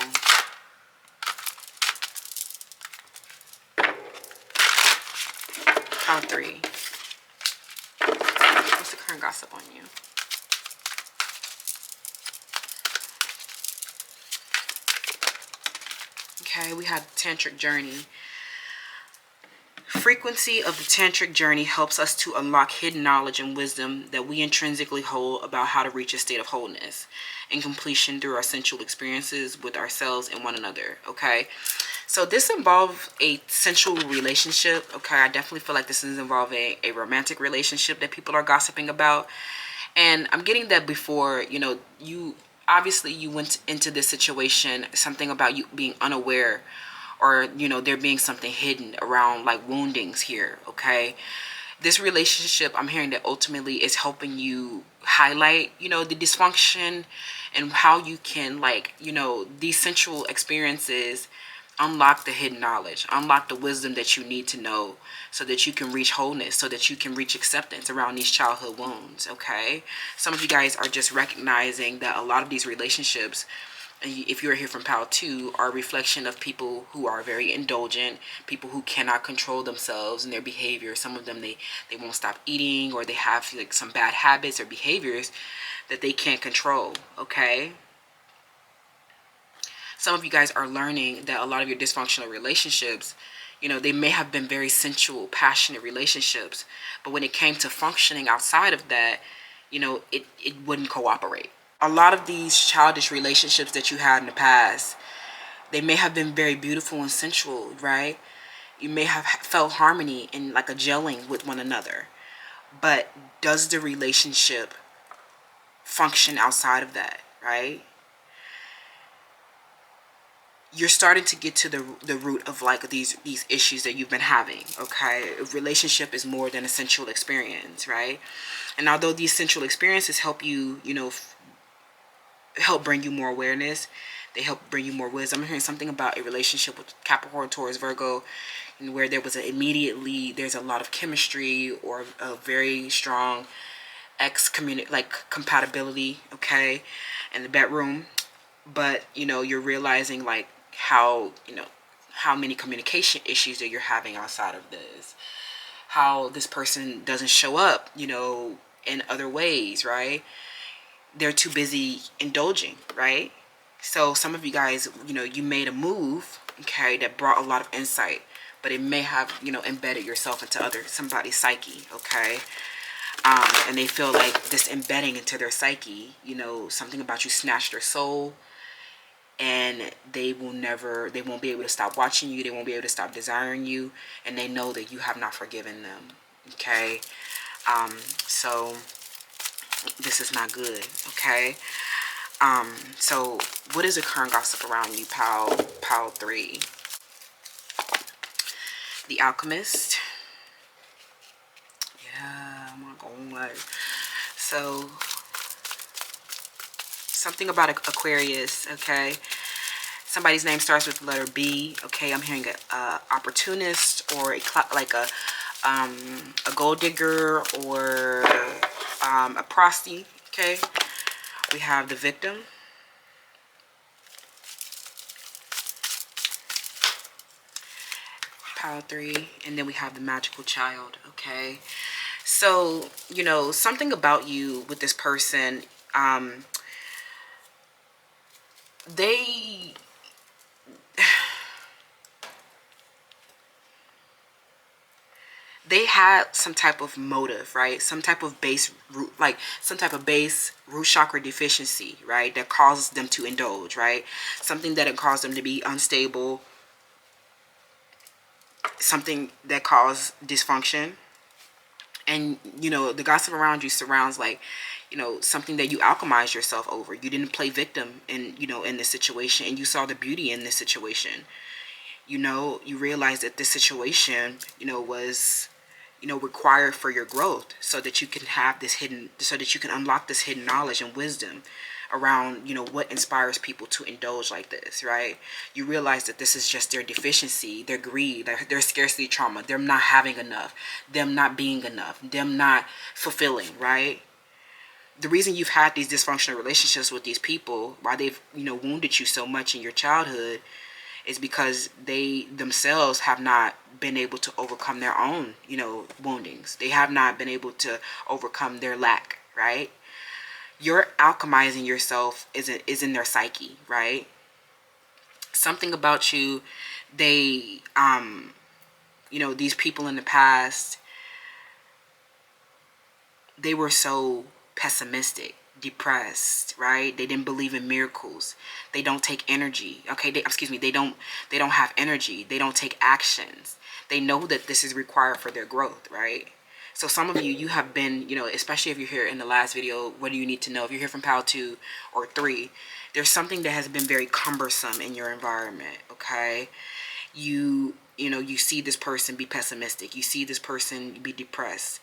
A: Pile 3. What's the current gossip on you? Okay, we have tantric journey. Frequency of the tantric journey helps us to unlock hidden knowledge and wisdom that we intrinsically hold about how to reach a state of wholeness and completion through our sensual experiences with ourselves and one another, okay? So this involves a sensual relationship, okay? I definitely feel like this is involving a romantic relationship that people are gossiping about. And I'm getting that before, you know, you went into this situation, something about you being unaware, or, you know, there being something hidden around like woundings here, okay? This relationship, I'm hearing that ultimately is helping you highlight, you know, the dysfunction and how you can, like, you know, these sensual experiences unlock the hidden knowledge, unlock the wisdom that you need to know so that you can reach wholeness, so that you can reach acceptance around these childhood wounds, okay? Some of you guys are just recognizing that a lot of these relationships, if you're here from Pile 2, are a reflection of people who are very indulgent, people who cannot control themselves and their behavior. Some of them, they won't stop eating, or they have like some bad habits or behaviors that they can't control, okay? Some of you guys are learning that a lot of your dysfunctional relationships, you know, they may have been very sensual, passionate relationships, but when it came to functioning outside of that, you know, it wouldn't cooperate. A lot of these childish relationships that you had in the past, they may have been very beautiful and sensual, right? You may have felt harmony and like a gelling with one another. But does the relationship function outside of that, right? You're starting to get to the root of like these issues that you've been having, okay? A relationship is more than a sensual experience, right? And although these sensual experiences help you, you know, help bring you more awareness, they help bring you more wisdom. I'm hearing something about a relationship with Capricorn, Taurus, Virgo, where there was there's a lot of chemistry or a very strong compatibility, okay, in the bedroom. But, you know, you're realizing like how, you know, how many communication issues that you're having outside of this, how this person doesn't show up, you know, in other ways, right? They're too busy indulging, right? So some of you guys, you know, you made a move, okay, that brought a lot of insight, but it may have, you know, embedded yourself into somebody's psyche, okay? And they feel like this embedding into their psyche, you know, something about you snatched their soul, and they won't be able to stop watching you, they won't be able to stop desiring you, and they know that you have not forgiven them, okay? So this is not good, okay? So what is the current gossip around you, pile 3? The Alchemist. Yeah, I'm not gonna lie. So something about Aquarius, okay? Somebody's name starts with the letter B, okay? I'm hearing a opportunist or a a gold digger or a prosti. Okay, we have the victim, pile 3, and then we have the magical child. Okay, so you know something about you with this person. They had some type of motive, right? Some type of base root, like some type of base root chakra deficiency, right? That causes them to indulge, right? Something that it caused them to be unstable, something that caused dysfunction. And you know the gossip around you surrounds like, you know, something that you alchemized yourself over. You didn't play victim in, you know, in this situation, and you saw the beauty in this situation. You know, you realized that this situation, you know, was, you know, required for your growth, so that you can have this hidden, so that you can unlock this hidden knowledge and wisdom around, you know, what inspires people to indulge like this, right? You realize that this is just their deficiency, their greed, their scarcity trauma, them not having enough, them not being enough, them not fulfilling, right? The reason you've had these dysfunctional relationships with these people, why they've, you know, wounded you so much in your childhood, is because they themselves have not been able to overcome their own, you know, woundings. They have not been able to overcome their lack, right? You're alchemizing yourself is in their psyche, right? Something about you, they, you know, these people in the past, they were so pessimistic, depressed, right? They didn't believe in miracles. They don't take energy. Okay, they don't have energy. They don't take actions. They know that this is required for their growth, right? So some of you, you have been, you know, especially if you're here in the last video, what do you need to know? If you're here from pile 2 or 3, there's something that has been very cumbersome in your environment, okay? You know, you see this person be pessimistic. You see this person be depressed.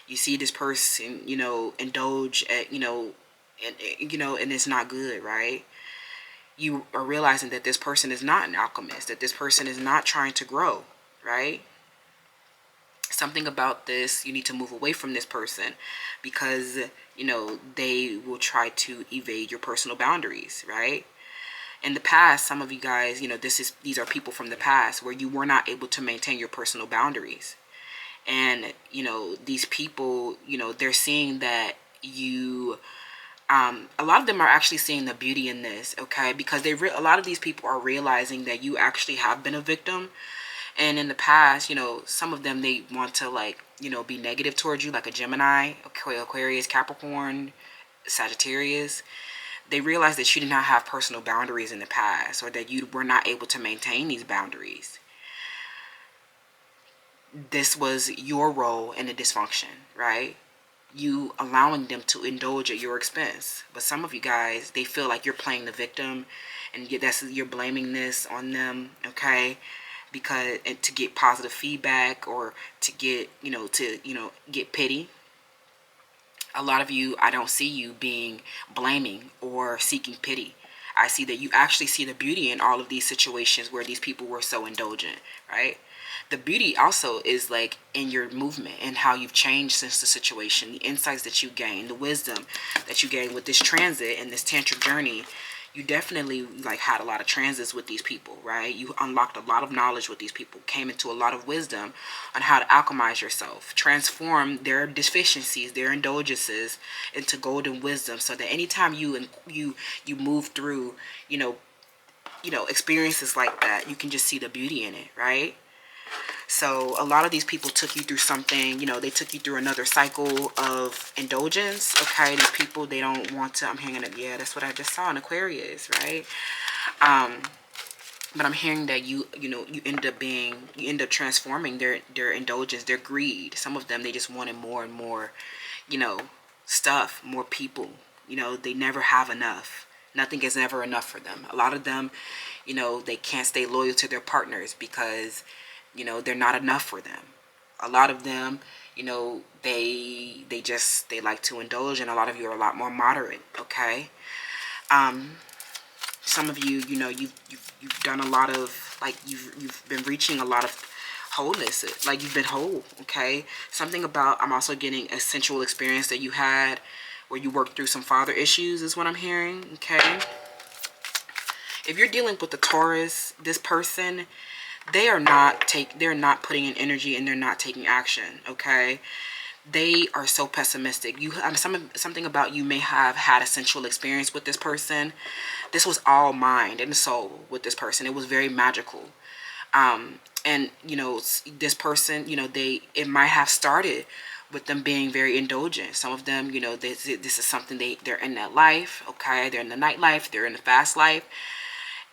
A: You see this person, you know, indulge at, you know, and it's not good, right? You are realizing that this person is not an alchemist, that this person is not trying to grow, right? Something about this, you need to move away from this person, because, you know, they will try to evade your personal boundaries, right? In the past, some of you guys, you know, these are people from the past where you were not able to maintain your personal boundaries. And, you know, these people, you know, they're seeing that you, a lot of them are actually seeing the beauty in this, okay? Because a lot of these people are realizing that you actually have been a victim. And in the past, you know, some of them, they want to, like, you know, be negative towards you, like a Gemini, Aquarius, Capricorn, Sagittarius. They realized that you did not have personal boundaries in the past, or that you were not able to maintain these boundaries. This was your role in the dysfunction, right? You allowing them to indulge at your expense. But some of you guys, they feel like you're playing the victim, and you're blaming this on them, okay? Because to get positive feedback, or to get, you know, get pity. A lot of you, I don't see you being blaming or seeking pity. I see that you actually see the beauty in all of these situations where these people were so indulgent, right? The beauty also is like in your movement and how you've changed since the situation, the insights that you gained, the wisdom that you gained with this transit and this tantric journey. You definitely like had a lot of transits with these people, right? You unlocked a lot of knowledge with these people, came into a lot of wisdom on how to alchemize yourself, transform their deficiencies, their indulgences into golden wisdom, so that anytime you move through, you know, experiences like that, you can just see the beauty in it, right? So a lot of these people took you through something, you know, they took you through another cycle of indulgence, okay? These people, they don't want to, I'm hearing it, yeah, that's what I just saw in Aquarius, right? But I'm hearing that you end up transforming their indulgence, their greed. Some of them, they just wanted more and more, you know, stuff, more people. You know, they never have enough. Nothing is ever enough for them. A lot of them, you know, they can't stay loyal to their partners because, you know, they're not enough for them. A lot of them, you know, they like to indulge, and a lot of you are a lot more moderate, okay? Some of you, you know, you've done a lot of, like, you've been reaching a lot of wholeness, like you've been whole, okay? Something about, I'm also getting a sensual experience that you had where you worked through some father issues is what I'm hearing, okay? If you're dealing with the Taurus, this person, they're not putting in energy and they're not taking action, okay? They are so pessimistic. Something about you may have had a sensual experience with this person. This was all mind and soul with this person. It was very magical. And you know, this person, you know, it might have started with them being very indulgent. Some of them, you know, this is something they're in that life, okay? They're in the nightlife, they're in the fast life.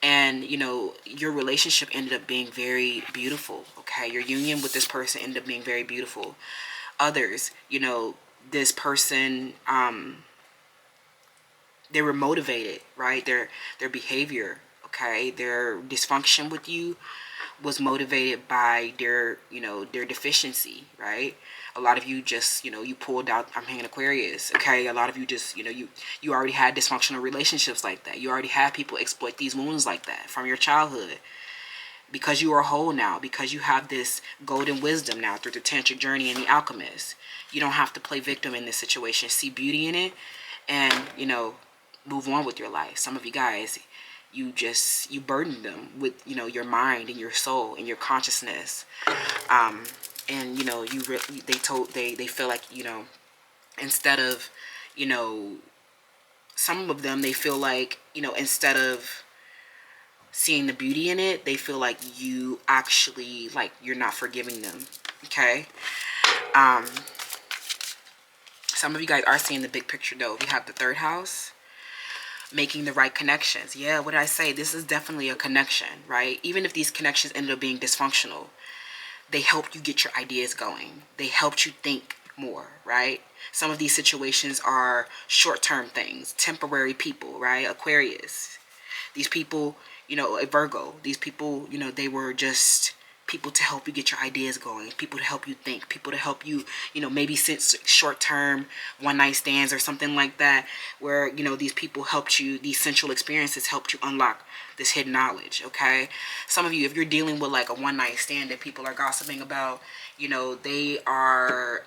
A: And, you know, your relationship ended up being very beautiful, okay? Your union with this person ended up being very beautiful. Others, you know, this person, they were motivated, right? Their behavior, okay? Their dysfunction with you was motivated by their, you know, their deficiency, right? A lot of you just, you know, you pulled out, I'm hanging Aquarius, okay? A lot of you just, you know, you already had dysfunctional relationships like that. You already had people exploit these wounds like that from your childhood. Because you are whole now, because you have this golden wisdom now through the tantric journey and the alchemist, you don't have to play victim in this situation. See beauty in it and, you know, move on with your life. Some of you guys, you burden them with, you know, your mind and your soul and your consciousness. And, you know, they feel like, you know, instead of, you know, some of them, they feel like, you know, instead of seeing the beauty in it, they feel like you actually, like, you're not forgiving them, okay? Some of you guys are seeing the big picture, though. You have the third house, making the right connections. Yeah, what did I say? This is definitely a connection, right? Even if these connections ended up being dysfunctional, they helped you get your ideas going. They helped you think more, right? Some of these situations are short-term things, temporary people, right? Aquarius. These people, you know, a Virgo, these people, you know, they were just people to help you get your ideas going, people to help you think, people to help you, you know, maybe since short-term one-night stands or something like that, where, you know, these people helped you, these sensual experiences helped you unlock this hidden knowledge, okay? Some of you, if you're dealing with like a one-night stand that people are gossiping about, you know, they are,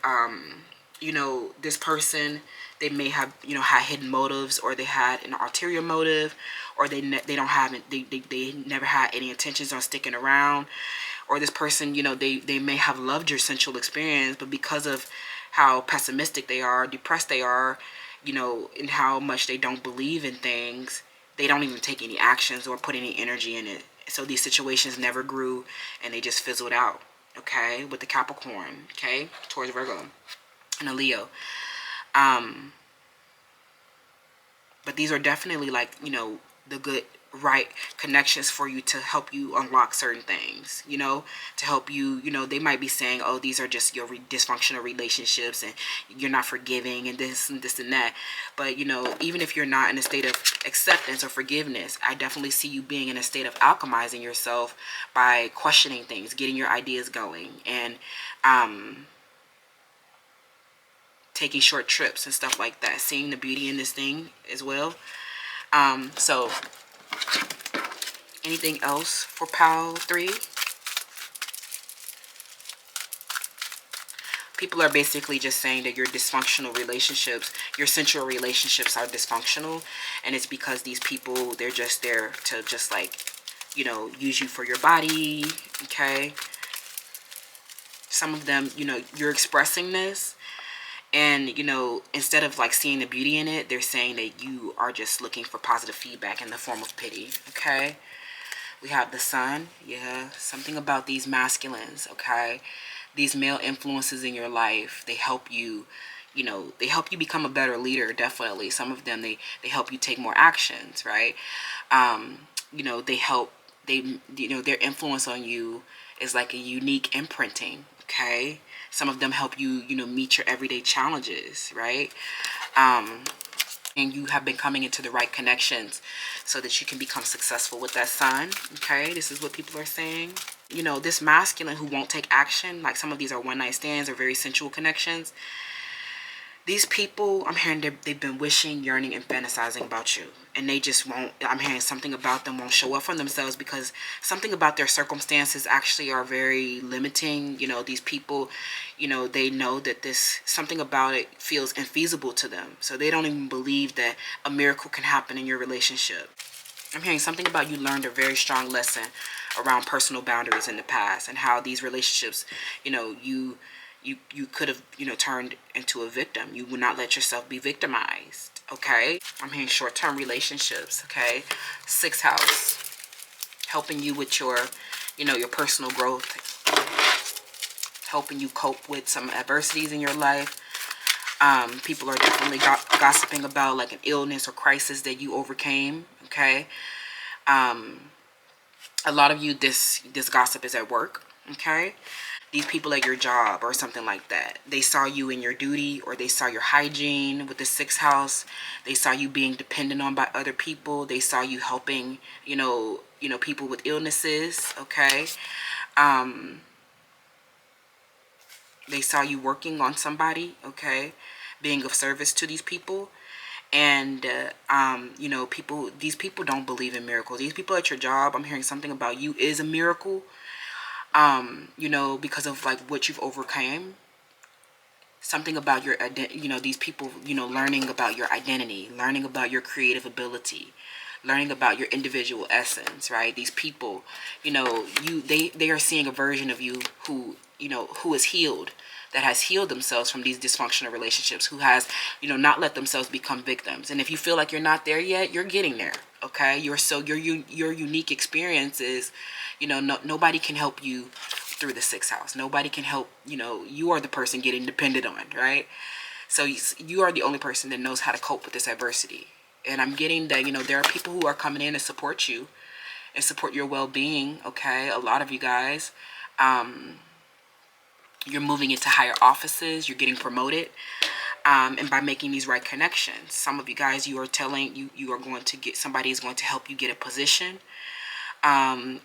A: you know, this person, they may have, you know, had hidden motives, or they had an ulterior motive, or they never had any intentions on sticking around. Or this person, you know, they may have loved your sensual experience, but because of how pessimistic they are, depressed they are, you know, and how much they don't believe in things, they don't even take any actions or put any energy in it. So these situations never grew and they just fizzled out, okay? With the Capricorn, okay? Towards Virgo and a Leo. But these are definitely, like, you know, the good, right connections for you to help you unlock certain things, you know, to help you, you know, they might be saying, oh, these are just your dysfunctional relationships and you're not forgiving and this and this and that. But, you know, even if you're not in a state of acceptance or forgiveness, I definitely see you being in a state of alchemizing yourself by questioning things, getting your ideas going, and taking short trips and stuff like that, seeing the beauty in this thing as well. So anything else for pile 3? People are basically just saying that your dysfunctional relationships, your sensual relationships are dysfunctional, and it's because these people, they're just there to just, like, you know, use you for your body, okay? Some of them, you know, you're expressing this, and, you know, instead of, like, seeing the beauty in it, they're saying that you are just looking for positive feedback in the form of pity, okay? We have the Sun. Yeah, something about these masculines, okay? These male influences in your life, they help you, you know, they help you become a better leader, definitely. Some of them, they help you take more actions, right? You know, you know, their influence on you is like a unique imprinting, okay? Some of them help you, you know, meet your everyday challenges, right? And you have been coming into the right connections so that you can become successful with that Sun, okay? This is what people are saying. You know, this masculine who won't take action, like some of these are one-night stands or very sensual connections, These people, I'm hearing they've been wishing, yearning, and fantasizing about you. And they just won't, I'm hearing something about them won't show up for themselves because something about their circumstances actually are very limiting. You know, these people, you know, they know that something about it feels infeasible to them. So they don't even believe that a miracle can happen in your relationship. I'm hearing something about you learned a very strong lesson around personal boundaries in the past and how these relationships, you know, you could have, you know, turned into a victim. You would not let yourself be victimized. Okay, I'm hearing short-term relationships. Okay, sixth house, helping you with your, you know, your personal growth, helping you cope with some adversities in your life. People are definitely gossiping about like an illness or crisis that you overcame. Okay, a lot of you, this gossip is at work. Okay, these people at your job or something like that, they saw you in your duty, or they saw your hygiene with the sixth house. They saw you being dependent on by other people. They saw you helping, you know, people with illnesses. Okay, they saw you working on somebody. Okay, being of service to these people. And you know, these people don't believe in miracles. These people at your job, I'm hearing something about you is a miracle. You know, because of like what you've overcame. Something about your you know, these people, you know, learning about your identity, learning about your creative ability, learning about your individual essence, right? These people, you know, they are seeing a version of you who, you know, who is healed, that has healed themselves from these dysfunctional relationships, who has, you know, not let themselves become victims. And if you feel like you're not there yet, you're getting there. Okay, your unique experiences, you know, nobody can help you through the sixth house. Nobody can help, you know, you are the person getting depended on, right? So you are the only person that knows how to cope with this adversity. And I'm getting that, you know, there are people who are coming in to support you and support your well-being. Okay, a lot of you guys, you're moving into higher offices, you're getting promoted, and by making these right connections. Some of you guys, you are going to get, somebody is going to help you get a position,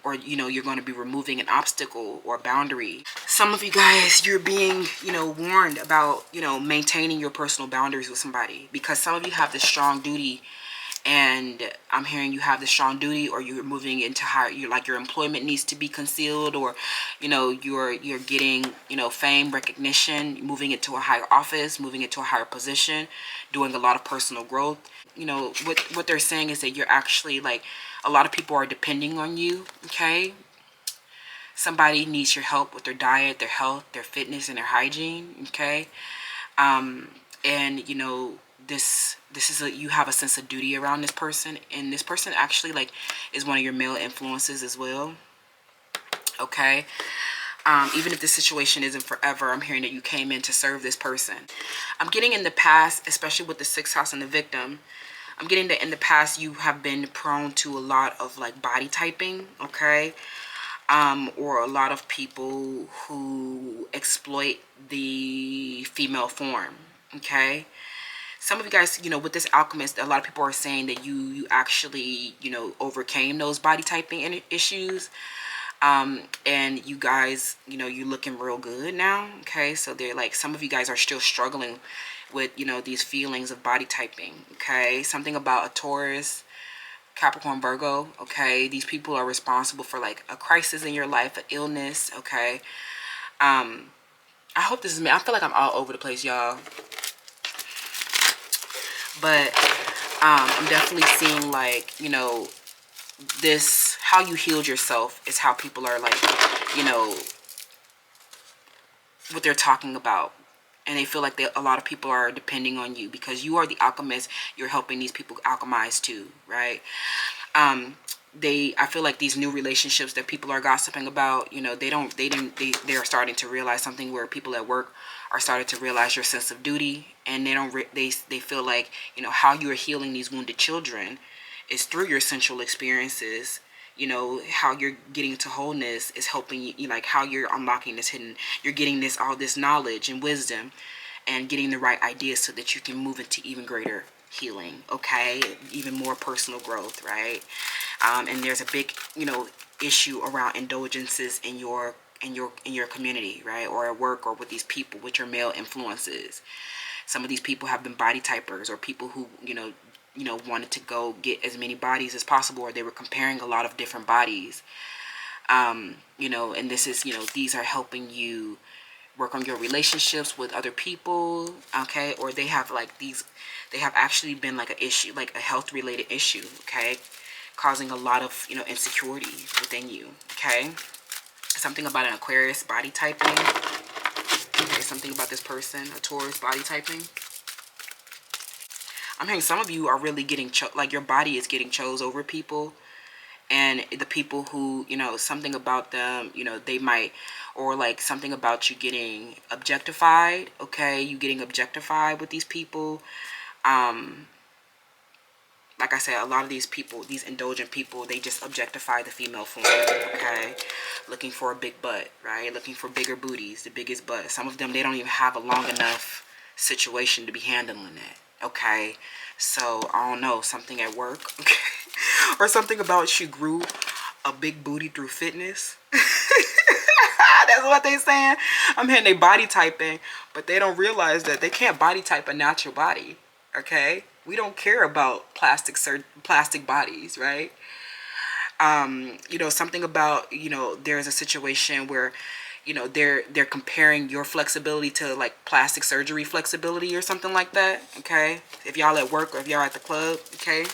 A: or, you know, you're going to be removing an obstacle or boundary. Some of you guys, you're being, you know, warned about, you know, maintaining your personal boundaries with somebody, because some of you have this strong duty. And I'm hearing you have the strong duty, or you're moving into higher, you're like, your employment needs to be concealed, or, you know, you're getting, you know, fame, recognition, moving into a higher office, moving into a higher position, doing a lot of personal growth. You know, what they're saying is that you're actually like, a lot of people are depending on you. Okay, somebody needs your help with their diet, their health, their fitness, and their hygiene. Okay, and you know, this is you have a sense of duty around this person, and this person actually like is one of your male influences as well. Okay, even if the situation isn't forever, I'm hearing that you came in to serve this person. I'm getting in the past, especially with the sixth house and the victim, I'm getting that in the past you have been prone to a lot of like body typing. Okay, or a lot of people who exploit the female form. Okay, some of you guys, you know, with this alchemist, a lot of people are saying that you actually, you know, overcame those body typing issues. And you guys, you know, you're looking real good now. Okay, so they're like, some of you guys are still struggling with, you know, these feelings of body typing. Okay, something about a Taurus, Capricorn, Virgo. Okay, these people are responsible for like a crisis in your life, an illness. Okay, I hope this is me. I feel like I'm all over the place, y'all. But I'm definitely seeing like, you know, this, how you healed yourself is how people are like, you know, what they're talking about. And they feel like a lot of people are depending on you because you are the alchemist. You're helping these people alchemize too, right? I feel like these new relationships that people are gossiping about, you know, they're starting to realize something, where people at work are starting to realize your sense of duty, and they feel like, you know, how you are healing these wounded children is through your sensual experiences. You know, how you're getting to wholeness is helping you, like how you're unlocking this hidden, you're getting all this knowledge and wisdom and getting the right ideas so that you can move into even greater healing. Okay, even more personal growth, right? And there's a big, you know, issue around indulgences in your community, right, or at work, or with these people, with your male influences. Some of these people have been body typers, or people who, wanted to go get as many bodies as possible, or they were comparing a lot of different bodies. And this is, these are helping you work on your relationships with other people, okay? Or they have they have actually been like an issue, like a health related issue, okay? Causing a lot of, insecurity within you, okay? Something about an Aquarius body typing, okay? Something about this person, a Taurus body typing. I'm hearing some of you are really getting, like your body is getting chose over people. And the people who, something about them, they might, or like something about you getting objectified, okay? You getting objectified with these people. Like I said, a lot of these people, these indulgent people, they just objectify the female form, okay? Looking for a big butt, right? Looking for bigger booties, the biggest butt. Some of them, they don't even have a long enough situation to be handling it, okay? So, I don't know, something at work, okay? Or something about you grew a big booty through fitness. That's what they saying. I'm hearing they body typing, but they don't realize that they can't body type a natural body, okay? We don't care about plastic bodies, right? Something about, there's a situation where, they're comparing your flexibility to like plastic surgery flexibility or something like that, okay? If y'all at work or if y'all at the club, okay?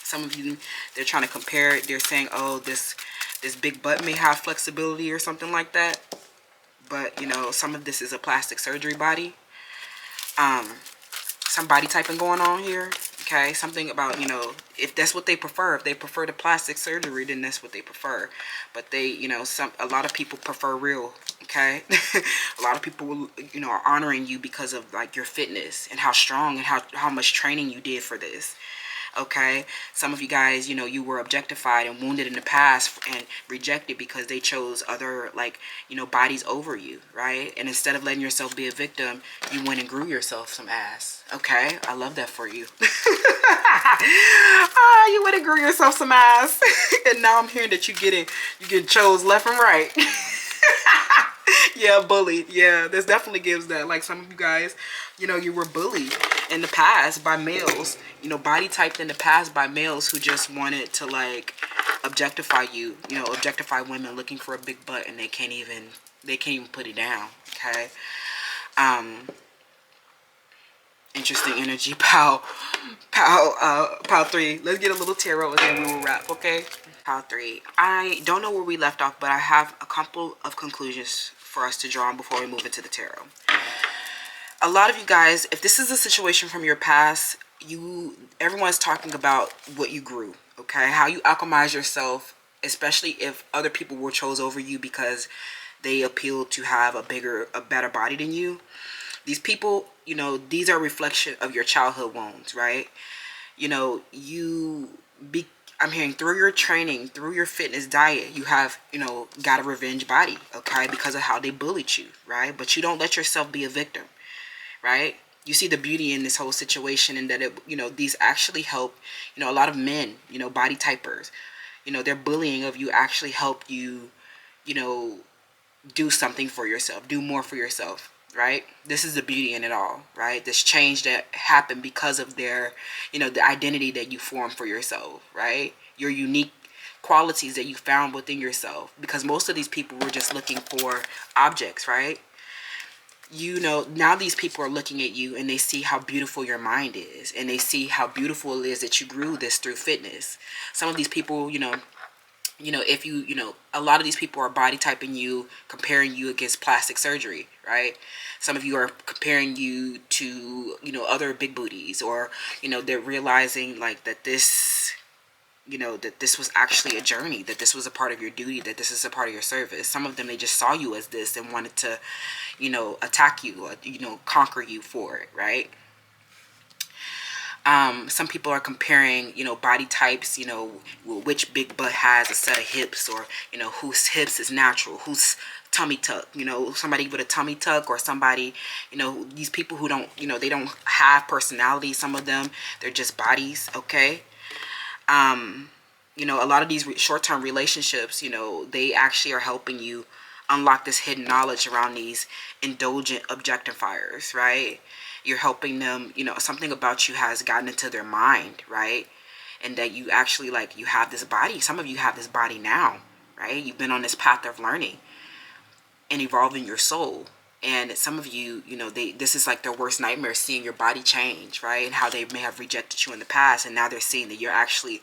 A: Some of you, they're trying to compare it. They're saying, oh, this big butt may have flexibility or something like that. But, some of this is a plastic surgery body. Some body typing going on here. Okay, something about, if that's what they prefer. If they prefer the plastic surgery, then that's what they prefer. But they, a lot of people prefer real, okay? A lot of people will, are honoring you because of like your fitness and how strong and how much training you did for this. Okay, some of you guys, you were objectified and wounded in the past and rejected because they chose other, like, bodies over you, right? And instead of letting yourself be a victim, you went and grew yourself some ass. Okay, I love that for you. You went and grew yourself some ass. And now I'm hearing that you getting chose left and right. Yeah, bullied. Yeah, this definitely gives that. Like some of you guys, you were bullied in the past by males, body typed in the past by males who just wanted to like objectify you, objectify women looking for a big butt, and they can't even put it down, okay? Interesting energy, pal 3. Let's get a little tarot and then we will wrap, okay? Pal 3. I don't know where we left off, but I have a couple of conclusions for us to draw on before we move into the tarot. A lot of you guys, if this is a situation from your past, everyone's talking about what you grew, okay? How you alchemize yourself, especially if other people were chose over you because they appeal to have a better body than you. These people, these are a reflection of your childhood wounds, right? I'm hearing through your training, through your fitness diet, you have, got a revenge body, okay? Because of how they bullied you, right? But you don't let yourself be a victim, right? You see the beauty in this whole situation, and that these actually help, a lot of men, body typers, their bullying of you actually help you, do something for yourself, do more for yourself, right? This is the beauty in it all, right? This change that happened because of their, the identity that you formed for yourself, right? Your unique qualities that you found within yourself, because most of these people were just looking for objects, right? Now these people are looking at you and they see how beautiful your mind is, and they see how beautiful it is that you grew this through fitness. Some of these people, if a lot of these people are body typing you, comparing you against plastic surgery, right? Some of you are comparing you to, other big booties, or, they're realizing like that this, that this was actually a journey, that this was a part of your duty, that this is a part of your service. Some of them, they just saw you as this and wanted to, attack you, or, conquer you for it, right? Some people are comparing, body types, which big butt has a set of hips, or, whose hips is natural, whose tummy tuck, somebody with a tummy tuck, or somebody, these people who don't, they don't have personality. Some of them, they're just bodies, okay? A lot of these short-term relationships, they actually are helping you unlock this hidden knowledge around these indulgent objectifiers, right? You're helping them, you know, something about you has gotten into their mind, right? And that you actually, like, you have this body. Some of you have this body now, right? You've been on this path of learning and evolving your soul. And some of you, you know, this is like their worst nightmare, seeing your body change, right? And how they may have rejected you in the past, and now they're seeing that you're actually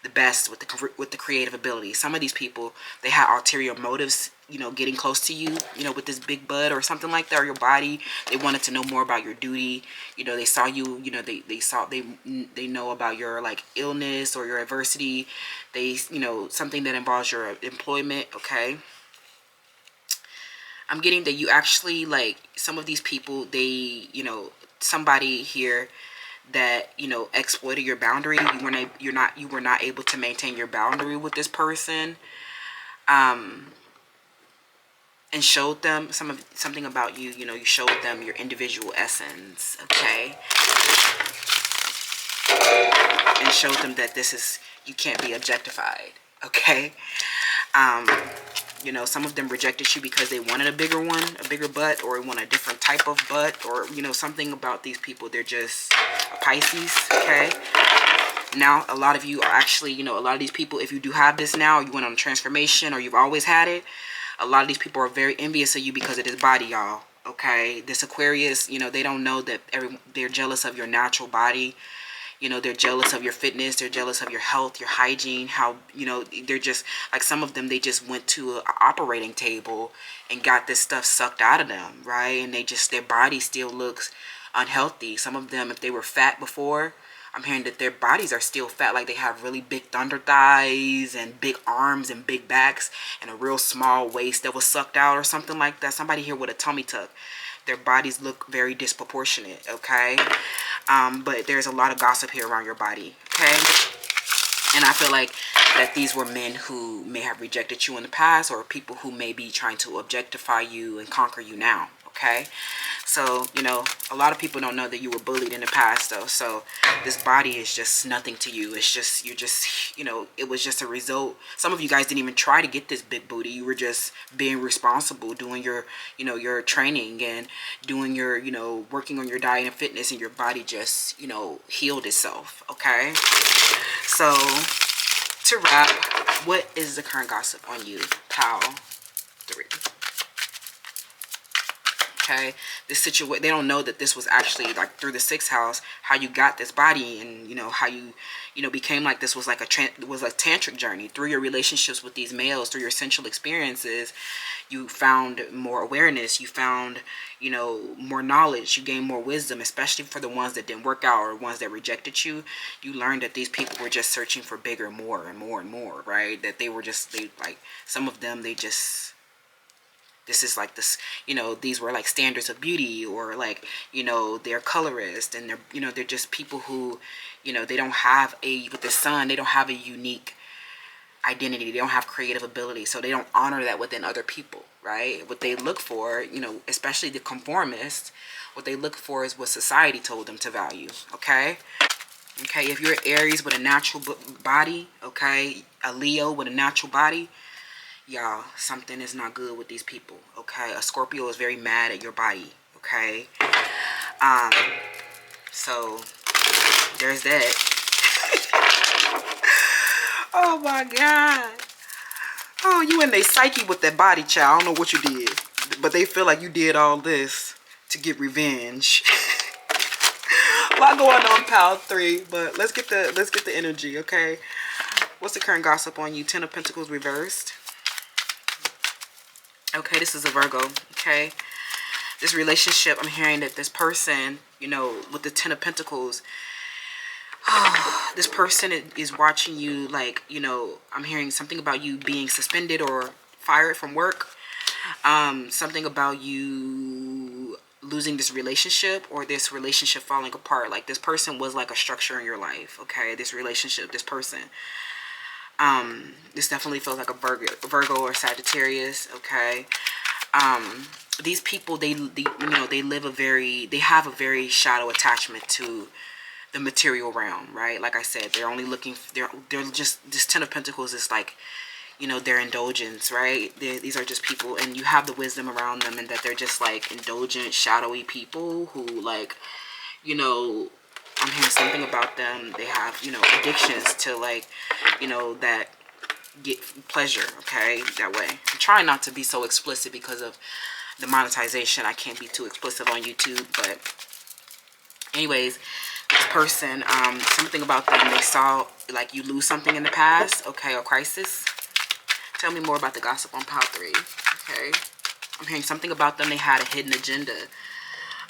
A: the best with the creative ability. Some of these people, they had ulterior motives, you know, getting close to you, you know, with this big butt or something like that, or your body. They wanted to know more about your duty. You know, they saw you, you know, they know about your, like, illness or your adversity. They, you know, something that involves your employment, okay? I'm getting that you actually, like, some of these people, they, you know, somebody here that, you know, exploited your boundary. You were not able to maintain your boundary with this person, and showed them something about you. You know, you showed them your individual essence, okay? And showed them that you can't be objectified, okay? You know, some of them rejected you because they wanted a bigger one, a bigger butt, or want a different type of butt, or, you know, something about these people. They're just a Pisces, okay? Now, a lot of you are actually, you know, a lot of these people, if you do have this now, you went on a transformation, or you've always had it, a lot of these people are very envious of you because of this body, y'all, okay? This Aquarius, you know, they don't know that they're jealous of your natural body. You know, they're jealous of your fitness. They're jealous of your health, your hygiene, how, you know, they're just, like, some of them, they just went to an operating table and got this stuff sucked out of them, right? And their body still looks unhealthy. Some of them, if they were fat before, I'm hearing that their bodies are still fat. Like, they have really big thunder thighs and big arms and big backs and a real small waist that was sucked out or something like that. Somebody here with a tummy tuck. Their bodies look very disproportionate, okay? But there's a lot of gossip here around your body, okay? And I feel like that these were men who may have rejected you in the past, or people who may be trying to objectify you and conquer you now, okay? So, you know, a lot of people don't know that you were bullied in the past, though. So this body is just nothing to you. It's just, you're just, you know, it was just a result. Some of you guys didn't even try to get this big booty. You were just being responsible, doing your, you know, your training and doing your, you know, working on your diet and fitness, and your body just, you know, healed itself, okay? So to wrap, what is the current gossip on you, pal 3? Okay, this situation, they don't know that this was actually, like, through the 6th house, how you got this body, and, you know, how you know, became like this was like a tantric journey through your relationships with these males, through your sensual experiences. You found more awareness, you found, you know, more knowledge, you gained more wisdom, especially for the ones that didn't work out or ones that rejected you. You learned that these people were just searching for bigger, more and more and more, right? That they like, some of them, they just, this is like this, you know, these were like standards of beauty, or, like, you know, they're colorist, and they're, you know, they're just people who, you know, they don't have with the sun, they don't have a unique identity. They don't have creative ability, so they don't honor that within other people, right? What they look for, you know, especially the conformists, what they look for is what society told them to value, okay? Okay, if you're Aries with a natural body, okay, a Leo with a natural body, y'all, something is not good with these people, okay? A Scorpio is very mad at your body, okay? So there's that. Oh my God. Oh, you in their psyche with that body, child. I don't know what you did, but they feel like you did all this to get revenge. A lot going on, pal 3, but let's get the energy, okay? What's the current gossip on you? 10 of Pentacles reversed. Okay, this is a Virgo, okay? This relationship, I'm hearing that this person, you know, with the 10 of Pentacles, this person is watching you, like, you know, I'm hearing something about you being suspended or fired from work. Something about you losing this relationship, or this relationship falling apart. Like, this person was like a structure in your life, okay? This relationship, this person. This definitely feels like a Virgo or Sagittarius, okay? These people, you know, they have a very shallow attachment to the material realm, right? Like I said, they're only looking, they're just, this 10 of Pentacles is like, you know, their indulgence, right? These are just people, and you have the wisdom around them, and that they're just like indulgent, shadowy people who, like, you know, I'm hearing something about them. They have, you know, addictions to, like, you know, that get pleasure, okay, that way. I'm trying not to be so explicit because of the monetization. I can't be too explicit on YouTube, but anyways, this person, something about them, they saw, like, you lose something in the past, okay, or crisis. Tell me more about the gossip on pile 3, okay? I'm hearing something about them. They had a hidden agenda,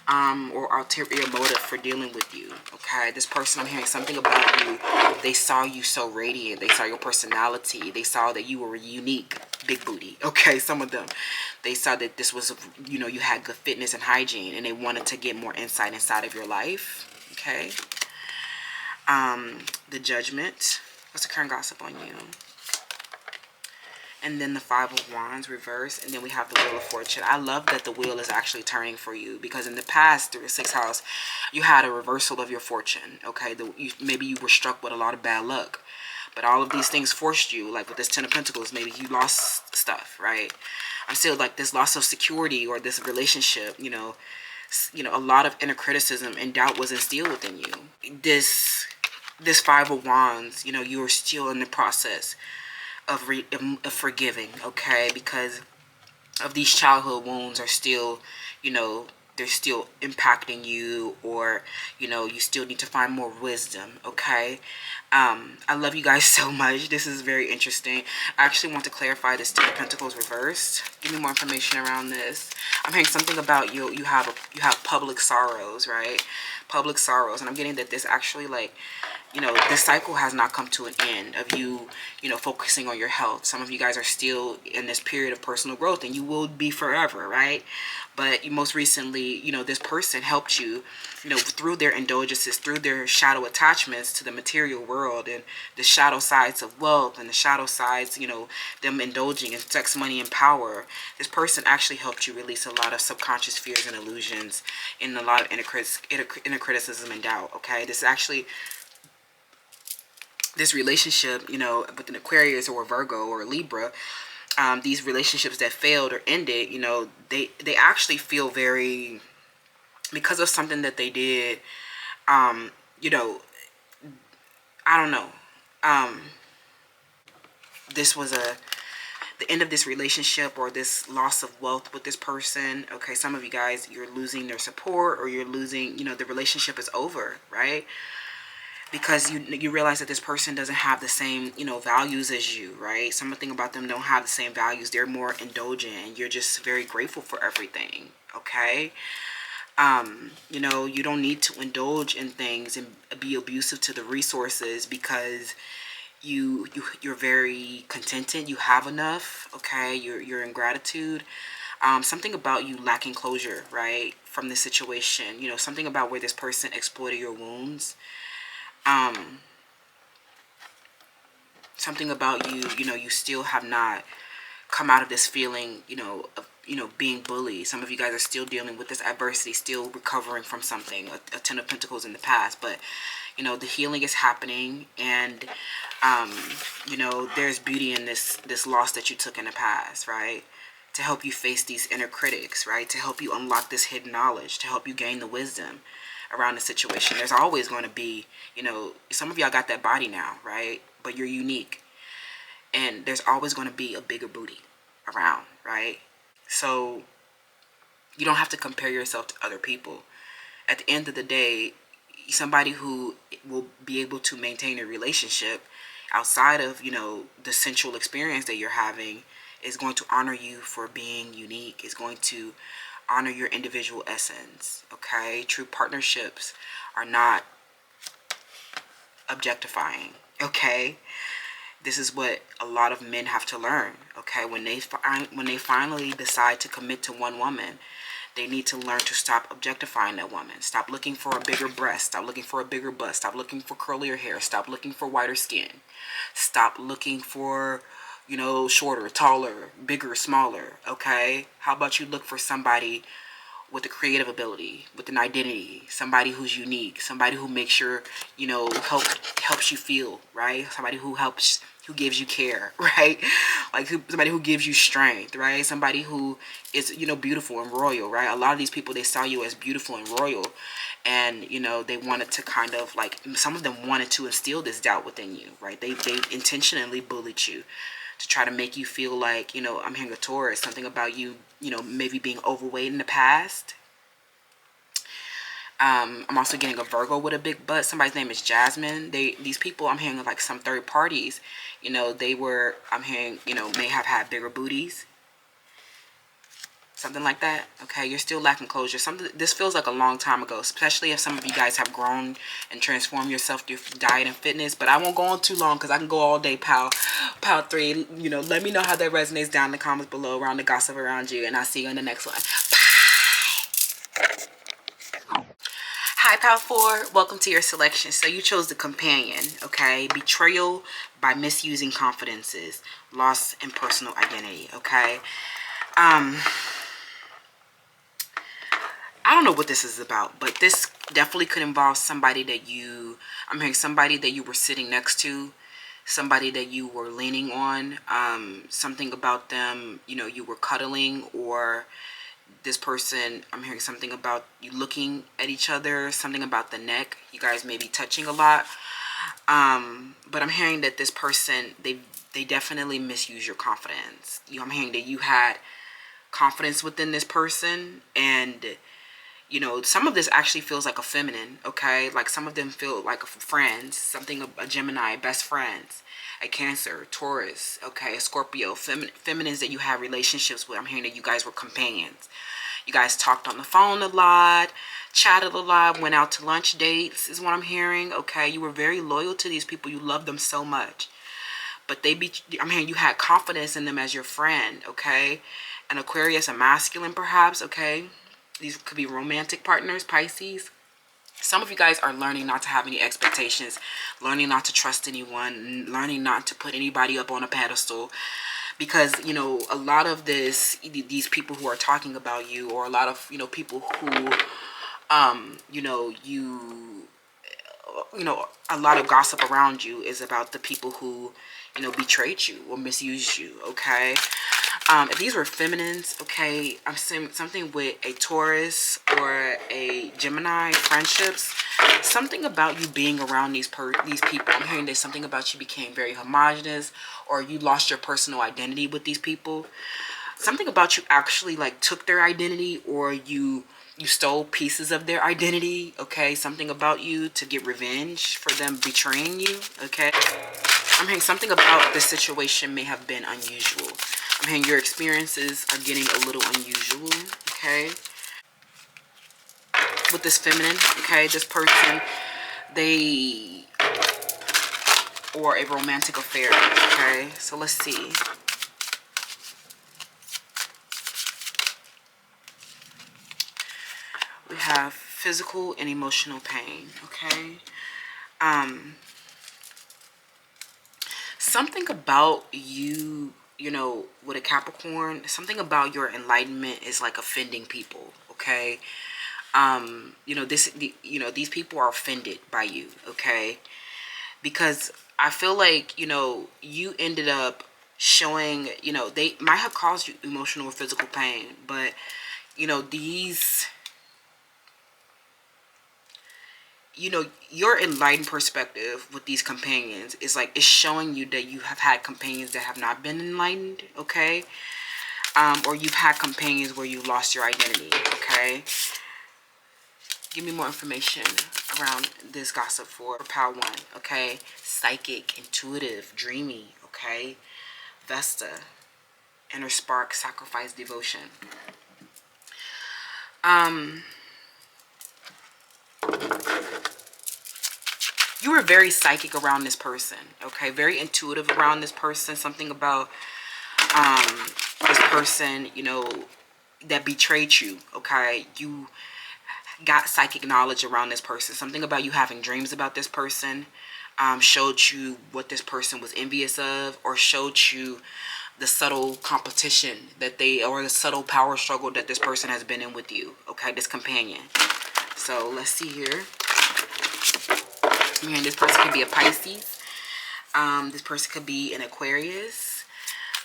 A: or ulterior motive for dealing with you, okay? This person, I'm hearing something about you. They saw you so radiant. They saw your personality. They saw that you were unique, big booty, okay? Some of them, they saw that this was, you know, you had good fitness and hygiene, and they wanted to get more insight inside of your life, okay? The Judgment. What's the current gossip on you? And then the Five of Wands reverse, and then we have the Wheel of Fortune. I love that the wheel is actually turning for you, because in the past, through the 6th house, you had a reversal of your fortune, okay? Maybe you were struck with a lot of bad luck, but all of these things forced you, like with this 10 of Pentacles, maybe you lost stuff, right? I'm still like this loss of security, or this relationship, you know, a lot of inner criticism and doubt was instilled within you. This Five of Wands, you know, you are still in the process of forgiving, okay? Because of these childhood wounds are still, you know, they're still impacting you, or, you know, you still need to find more wisdom, okay? I love you guys so much. This is very interesting. I actually want to clarify this 10 of Pentacles reversed. Give me more information around this. I'm hearing something about you have public sorrows, right? Public sorrows, and I'm getting that this actually, like, you know, this cycle has not come to an end of you, you know, focusing on your health. Some of you guys are still in this period of personal growth, and you will be forever, right? But you most recently, you know, this person helped you, you know, through their indulgences, through their shadow attachments to the material world, and the shadow sides of wealth, and the shadow sides, you know, them indulging in sex, money, and power. This person actually helped you release a lot of subconscious fears and illusions, and a lot of inner criticism and doubt, okay? This actually, this relationship, you know, with an Aquarius or a Virgo or a Libra, these relationships that failed or ended, you know, they actually feel very, because of something that they did, you know, I don't know, this was the end of this relationship, or this loss of wealth with this person, okay? Some of you guys, you're losing their support, or you're losing, you know, the relationship is over, right? Because you realize that this person doesn't have the same, you know, values as you, right? Something about them don't have the same values. They're more indulgent, and you're just very grateful for everything, okay? You know, you don't need to indulge in things and be abusive to the resources, because you're very contented. You have enough, okay? You're in gratitude. Something about you lacking closure, right, from this situation. You know, something about where this person exploited your wounds. Something about you, you know, you still have not come out of this feeling, you know, of, you know, being bullied. Some of you guys are still dealing with this adversity, still recovering from something, a 10 of Pentacles in the past. But, you know, the healing is happening, and, you know, there's beauty in this loss that you took in the past, right? To help you face these inner critics, right? To help you unlock this hidden knowledge, to help you gain the wisdom around the situation. There's always going to be, you know, some of y'all got that body now, right? But you're unique, and there's always going to be a bigger booty around, right? So you don't have to compare yourself to other people. At the end of the day, somebody who will be able to maintain a relationship outside of, you know, the sensual experience that you're having is going to honor you for being unique, is going to honor your individual essence, okay? True partnerships are not objectifying, okay? This is what a lot of men have to learn, okay? When they finally decide to commit to one woman, they need to learn to stop objectifying that woman. Stop looking for a bigger breast. Stop looking for a bigger butt. Stop looking for curlier hair. Stop looking for whiter skin. Stop looking for, you know, shorter, taller, bigger, smaller, okay? How about you look for somebody with a creative ability, with an identity, somebody who's unique, somebody who makes sure, you know, helps you feel, right? Somebody who helps who gives you care, right? Like somebody who gives you strength, right? Somebody who is, you know, beautiful and royal, right? A lot of these people, they saw you as beautiful and royal, and, you know, they wanted to kind of like, some of them wanted to instill this doubt within you, right? They intentionally bullied you to try to make you feel like, you know, I'm hearing a Taurus, something about you, you know, maybe being overweight in the past. I'm also getting a Virgo with a big butt. Somebody's name is Jasmine. These people, I'm hearing like some third parties, you know, they were, I'm hearing, you know, may have had bigger booties. Something like that. Okay, you're still lacking closure. This feels like a long time ago, especially if some of you guys have grown and transformed yourself through diet and fitness. But I won't go on too long because I can go all day, pal. Pal 3, you know, let me know how that resonates down in the comments below around the gossip around you. And I'll see you in the next one. Hi, Pal 4. Welcome to your selection. So you chose the companion, okay? Betrayal by misusing confidences, loss in personal identity, okay? I don't know what this is about, but this definitely could involve somebody that you, I'm hearing somebody that you were sitting next to, somebody that you were leaning on, something about them, you know, you were cuddling, or this person, I'm hearing something about you looking at each other, something about the neck. You guys may be touching a lot. But I'm hearing that this person, they definitely misuse your confidence. You know, I'm hearing that you had confidence within this person, and you know, some of this actually feels like a feminine, okay? Like some of them feel like friends, something, a Gemini, best friends, a Cancer, Taurus, okay, a Scorpio, feminines that you have relationships with. I'm hearing that you guys were companions. You guys talked on the phone a lot, chatted a lot, went out to lunch dates is what I'm hearing, okay? You were very loyal to these people. You loved them so much. But I'm hearing you had confidence in them as your friend, okay? An Aquarius, a masculine perhaps, okay? These could be romantic partners, Pisces. Some of you guys are learning not to have any expectations, learning not to trust anyone, learning not to put anybody up on a pedestal. Because, you know, a lot of these people who are talking about you, or a lot of, you know, people who, you know, a lot of gossip around you is about the people who, you know, betrayed you or misused you, okay? If these were feminines, okay, I'm saying something with a Taurus or a Gemini, friendships, something about you being around these people. I'm hearing that something about you became very homogenous, or you lost your personal identity with these people. Something about you actually like took their identity, or you stole pieces of their identity, okay? Something about you to get revenge for them betraying you, okay? I'm hearing something about this situation may have been unusual. I'm hearing your experiences are getting a little unusual, okay? With this feminine, okay? This person, or a romantic affair, okay? So let's see. We have physical and emotional pain, okay? Something about you, you know, with a Capricorn, something about your enlightenment is like offending people, okay? You know, these people are offended by you, okay? Because I feel like, you know, you ended up showing, you know, they might have caused you emotional or physical pain, but, you know, you know, your enlightened perspective with these companions is like, it's showing you that you have had companions that have not been enlightened, okay? Or you've had companions where you lost your identity, okay? Give me more information around this gossip for Pal 1, okay? Psychic, intuitive, dreamy, okay? Vesta, inner spark, sacrifice, devotion. You were very psychic around this person, okay? Very intuitive around this person. Something about this person, you know, that betrayed you, okay? You got psychic knowledge around this person. Something about you having dreams about this person, showed you what this person was envious of, or showed you the subtle competition that or the subtle power struggle that this person has been in with you, okay? This companion. So let's see here. And this person can be a Pisces. This person could be an Aquarius.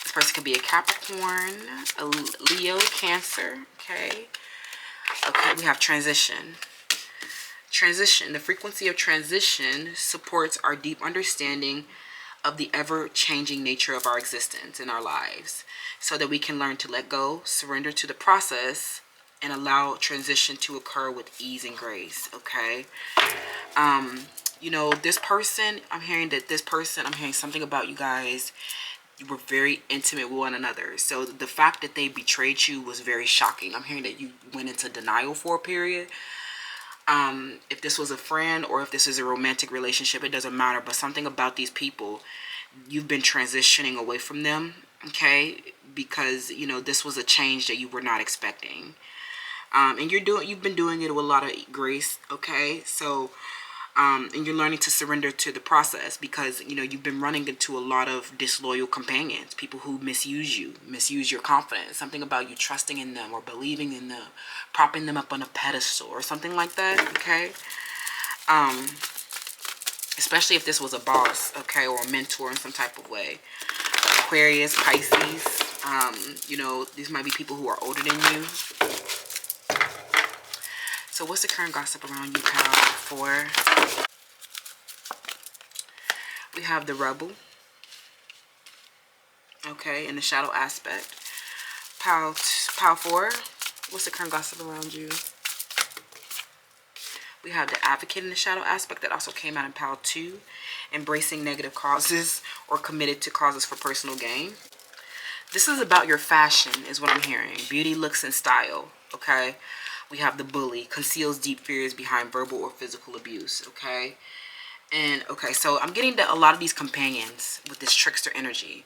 A: This person could be a Capricorn, a Leo, Cancer. Okay. Okay, we have transition. Transition. The frequency of transition supports our deep understanding of the ever-changing nature of our existence in our lives, so that we can learn to let go, surrender to the process, and allow transition to occur with ease and grace. Okay. You know, this person, I'm hearing something about you guys. You were very intimate with one another. So the fact that they betrayed you was very shocking. I'm hearing that you went into denial for a period. If this was a friend or if this is a romantic relationship, it doesn't matter. But something about these people, you've been transitioning away from them. Okay. Because, you know, this was a change that you were not expecting. And you've been doing it with a lot of grace. Okay. So, and you're learning to surrender to the process, because, you know, you've been running into a lot of disloyal companions, people who misuse your confidence, something about you trusting in them or believing in them, propping them up on a pedestal or something like that. Okay. Especially if this was a boss, okay, or a mentor in some type of way. Aquarius, Pisces, you know, these might be people who are older than you. So what's the current gossip around you, pal? For we have the Rebel, okay, in the shadow aspect. Pile 4, what's the current gossip around you? We have the Advocate in the shadow aspect that also came out in pile 2. Embracing negative causes or committed to causes for personal gain. This is about your fashion is what I'm hearing. Beauty, looks, and style, okay? We have the Bully. Conceals deep fears behind verbal or physical abuse, okay? And, okay, so I'm getting that a lot of these companions with this trickster energy,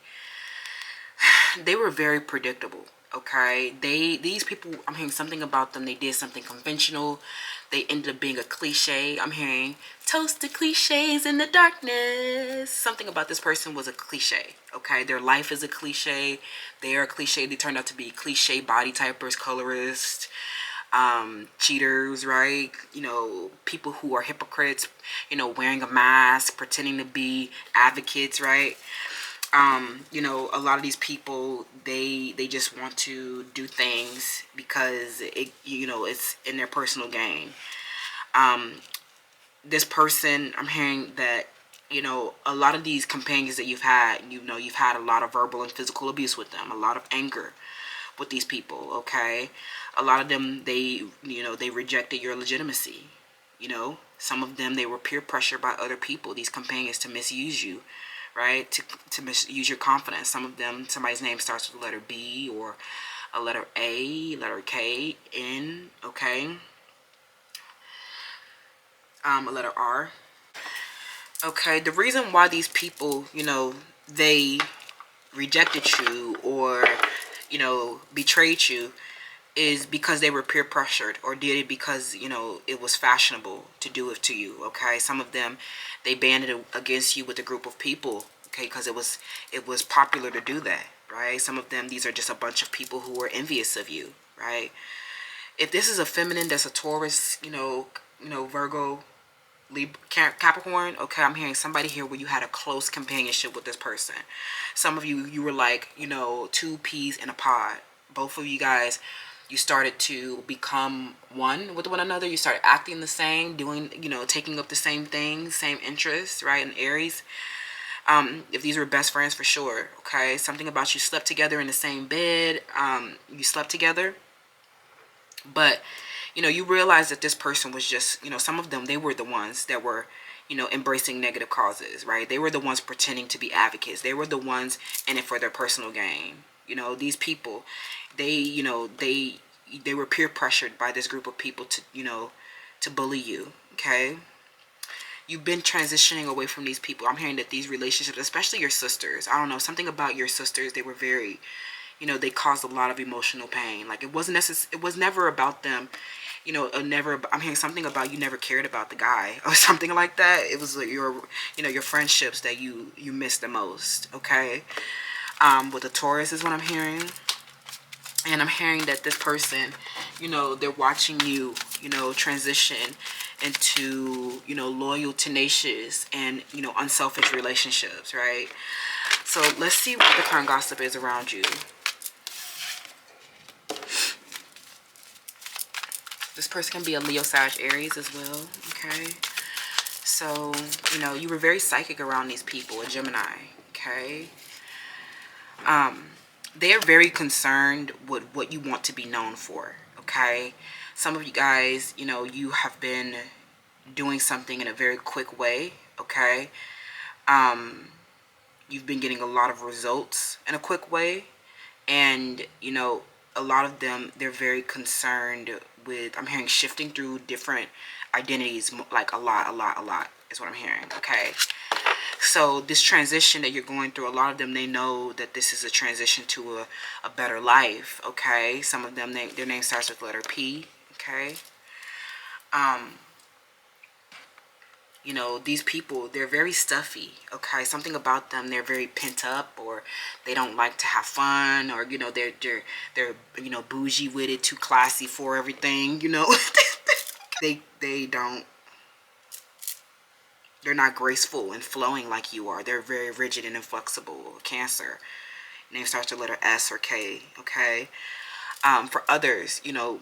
A: they were very predictable, okay? These people, I'm hearing something about them. They did something conventional. They ended up being a cliche. I'm hearing toast the cliches in the darkness. Something about this person was a cliche, okay? Their life is a cliche. They are a cliche. They turned out to be cliche body typers, colorists, cheaters, right? You know, people who are hypocrites, you know, wearing a mask, pretending to be advocates, right? You know, a lot of these people, they just want to do things because it, you know, it's in their personal gain. This person, I'm hearing that, you know, a lot of these companions that you've had, you know, you've had a lot of verbal and physical abuse with them, a lot of anger with these people, okay? A lot of them, they, you know, they rejected your legitimacy. You know, some of them, they were peer pressured by other people, these companions, to misuse you, right? To misuse your confidence. Some of them, somebody's name starts with the letter B or a letter A, letter K, N, okay? A letter R. Okay, the reason why these people, you know, they rejected you or, you know, betrayed you is because they were peer pressured, or did it because, you know, it was fashionable to do it to you, okay? Some of them, they banded against you with a group of people, okay, because it was popular to do that, right? Some of them, these are just a bunch of people who are envious of you, right? If this is a feminine that's a Taurus, you know, Virgo, Libra, Capricorn, okay, I'm hearing somebody here where you had a close companionship with this person. Some of you, you were like, you know, two peas in a pod. Both of you guys, you started to become one with one another. You started acting the same, doing, you know, taking up the same things, same interests, right? And Aries, if these were best friends, for sure, okay? Something about you slept together in the same bed. You slept together. But, you know, you realize that this person was just, you know, some of them, they were the ones that were, you know, embracing negative causes, right? They were the ones pretending to be advocates. They were the ones in it for their personal gain. You know, these people, they, you know, they were peer pressured by this group of people to, you know, to bully you, okay? You've been transitioning away from these people. I'm hearing that these relationships, especially your sisters, I don't know, something about your sisters, they were very, you know, they caused a lot of emotional pain. Like, it wasn't it was never about them, you know, never, I'm hearing something about you never cared about the guy or something like that. It was like your, you know, your friendships that you missed the most, okay? With the Taurus is what I'm hearing. And I'm hearing that this person, you know, they're watching you, you know, transition into, you know, loyal, tenacious, and, you know, unselfish relationships, right? So let's see what the current gossip is around you. This person can be a Leo, Sag, Aries as well, okay? So, you know, you were very psychic around these people, a Gemini, okay? They are very concerned with what you want to be known for, okay? Some of you guys, you know, you have been doing something in a very quick way, okay? You've been getting a lot of results in a quick way, and, you know, a lot of them, they're very concerned with, I'm hearing, shifting through different identities, like a lot is what I'm hearing, okay? So this transition that you're going through, a lot of them, they know that this is a transition to a better life, okay? Some of them, their name starts with letter P, okay? You know, these people, they're very stuffy, okay? Something about them, they're very pent up, or they don't like to have fun, or, you know, they're you know, bougie with it, too classy for everything, you know? they don't, they're not graceful and flowing like you are. They're very rigid and inflexible. Cancer. Name starts with letter S or K, okay? For others, you know,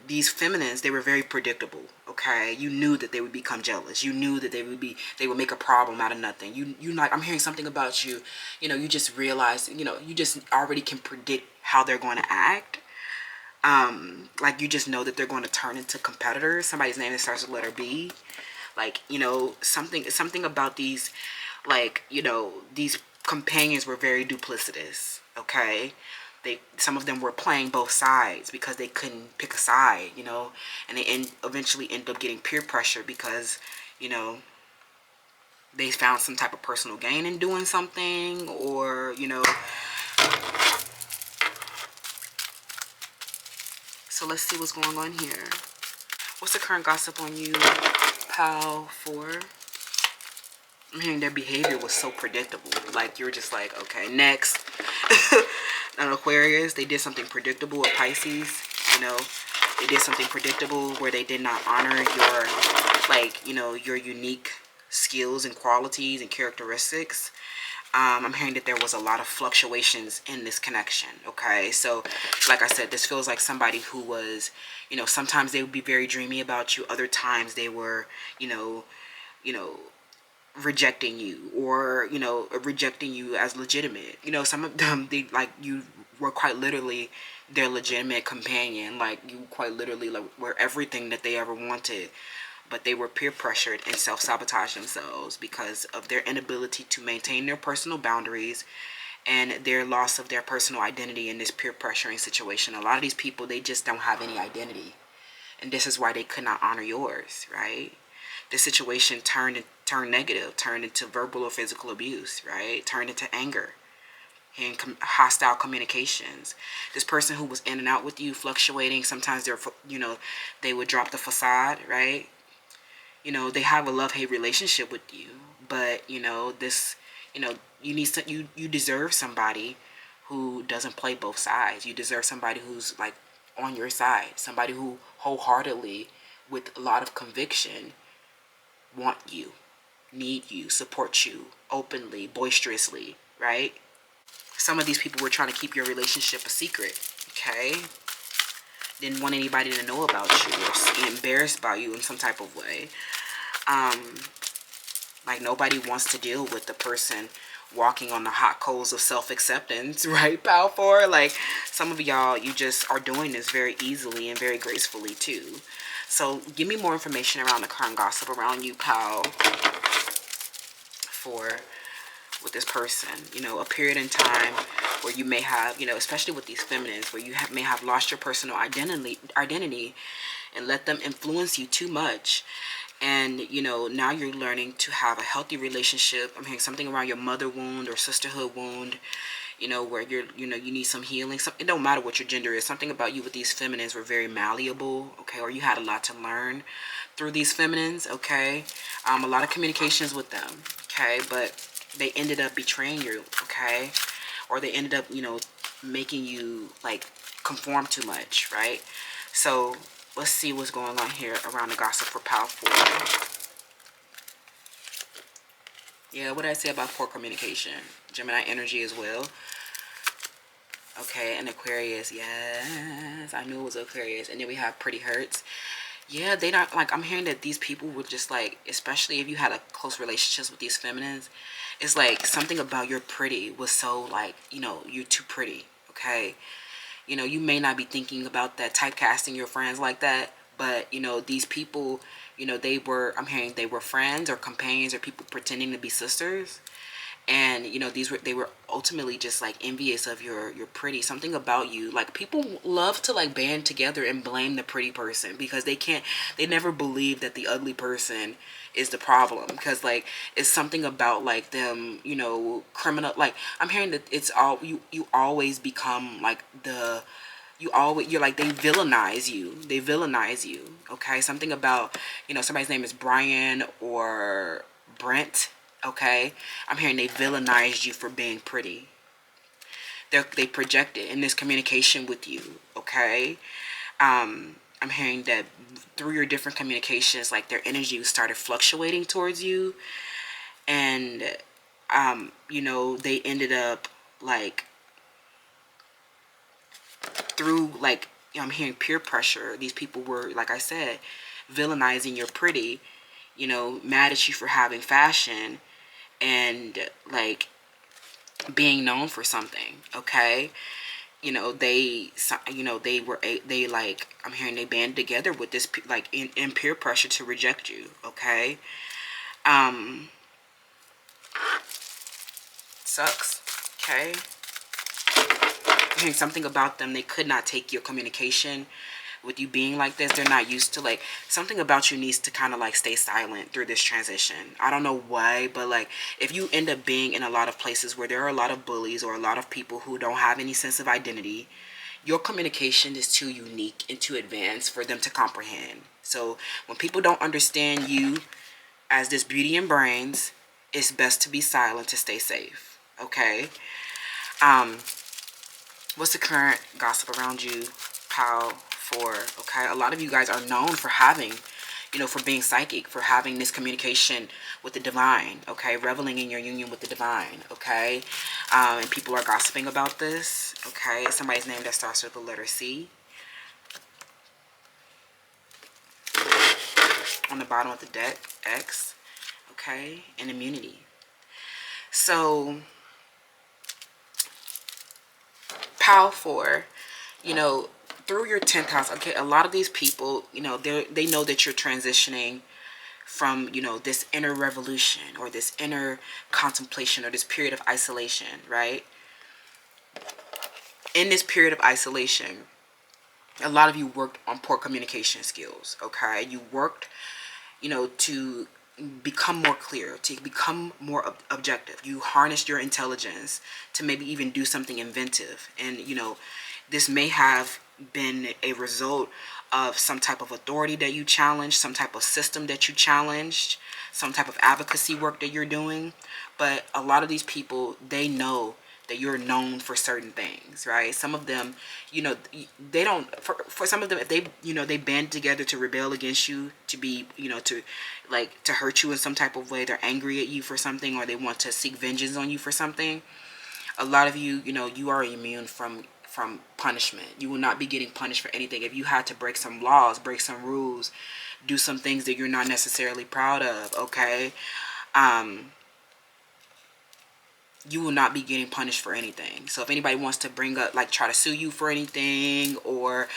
A: these feminines, they were very predictable, okay? You knew that they would become jealous. You knew that they would make a problem out of nothing. You like, I'm hearing something about you, you know, you just realize, you know, you just already can predict how they're going to act. Like, you just know that they're going to turn into competitors. Somebody's name that starts with letter B. Like, you know, something about these, like, you know, these companions were very duplicitous, okay? Some of them were playing both sides because they couldn't pick a side, you know, and they eventually end up getting peer pressure because, you know, they found some type of personal gain in doing something, or, you know. So let's see what's going on here. What's the current gossip on you, pal, for? I'm hearing their behavior was so predictable. Like, you're just like, okay, next. An Aquarius, they did something predictable. A Pisces, you know, they did something predictable where they did not honor your, like, you know, your unique skills and qualities and characteristics. I'm hearing that there was a lot of fluctuations in this connection, okay? So, like I said, this feels like somebody who was, you know, sometimes they would be very dreamy about you. Other times they were, you know, rejecting you, or, you know, rejecting you as legitimate. You know, some of them, they, like, you were quite literally their legitimate companion. Like, you quite literally, like, were everything that they ever wanted. But they were peer pressured and self-sabotage themselves because of their inability to maintain their personal boundaries and their loss of their personal identity in this peer pressuring situation. A lot of these people, they just don't have any identity. And this is why they could not honor yours, right? This situation turned negative, turned into verbal or physical abuse, right? Turned into anger and hostile communications. This person who was in and out with you, fluctuating, sometimes they're, you know, they would drop the facade, right? You know, they have a love-hate relationship with you, but, you know, this, you know, you deserve somebody who doesn't play both sides. You deserve somebody who's, like, on your side, somebody who wholeheartedly, with a lot of conviction, want you, need you, support you openly, boisterously, right? Some of these people were trying to keep your relationship a secret, okay? Didn't want anybody to know about you or be embarrassed by you in some type of way. Like, nobody wants to deal with the person walking on the hot coals of self-acceptance, right, pal? For, like, some of y'all, you just are doing this very easily and very gracefully too. So give me more information around the current gossip around you, pal, for with this person. You know, a period in time where you may have, you know, especially with these feminines, where you may have lost your personal identity and let them influence you too much. And, you know, now you're learning to have a healthy relationship. I'm hearing something around your mother wound or sisterhood wound, you know, where you're, you know, you need some healing. It don't matter what your gender is. Something about you with these feminines were very malleable, okay? Or you had a lot to learn through these feminines, okay? A lot of communications with them, okay? But they ended up betraying you, okay? Or they ended up, you know, making you, like, conform too much, right? So let's see what's going on here around the gossip for Pal 4. Yeah, what did I say about poor communication? Gemini energy as well. Okay, and Aquarius. Yes, I knew it was Aquarius. And then we have Pretty Hurts. Yeah, they not like, I'm hearing that these people were just like, especially if you had a close relationships with these feminines, it's like something about your pretty was so like, you know, you're too pretty. Okay, you know, you may not be thinking about that, typecasting your friends like that, but you know, these people, you know, they were, I'm hearing they were friends or companions or people pretending to be sisters. And you know, they were ultimately just like envious of your pretty, something about you. Like, people love to like band together and blame the pretty person because they never believe that the ugly person is the problem, because like it's something about like them, you know, criminal. Like, I'm hearing that it's all you always become like the, you're like, they villainize you. Okay, something about, you know, somebody's name is Brian or Brent. Okay, I'm hearing they villainized you for being pretty. They project it in this communication with you. Okay, I'm hearing that through your different communications, like their energy started fluctuating towards you, and you know, they ended up like through like, you know, I'm hearing peer pressure. These people were, like I said, villainizing your pretty, you know, mad at you for having fashion, and like being known for something. Okay, you know, you know, they like, I'm hearing they band together with this like in peer pressure to reject you. Okay, sucks. Okay, I'm hearing something about them, they could not take your communication with you being like this. They're not used to, like, something about you needs to kind of like stay silent through this transition. I don't know why, but like, if you end up being in a lot of places where there are a lot of bullies or a lot of people who don't have any sense of identity, your communication is too unique and too advanced for them to comprehend. So when people don't understand you as this beauty and brains, it's best to be silent to stay safe. Okay, what's the current gossip around you, Pal 4? Okay, a lot of you guys are known for having, you know, for being psychic, for having this communication with the divine. Okay, reveling in your union with the divine. Okay, and people are gossiping about this. Okay, somebody's name that starts with the letter C. On the bottom of the deck, X. Okay, and immunity. So Pal 4, you know, through your 10th house, okay, a lot of these people, you know, they know that you're transitioning from, you know, this inner revolution or this inner contemplation or this period of isolation, right? In this period of isolation, a lot of you worked on poor communication skills. Okay, you worked, you know, to become more clear, to become more objective. You harnessed your intelligence to maybe even do something inventive. And you know, this may have been a result of some type of authority that you challenged, some type of system that you challenged, some type of advocacy work that you're doing. But a lot of these people, they know that you're known for certain things, right? Some of them, you know, they don't, for some of them, if they, you know, they band together to rebel against you, to be, you know, to like, to hurt you in some type of way. They're angry at you for something, or they want to seek vengeance on you for something. A lot of you, you know, you are immune from punishment. You will not be getting punished for anything. If you had to break some laws, break some rules, do some things that you're not necessarily proud of, okay, you will not be getting punished for anything. So if anybody wants to bring up, like, try to sue you for anything, or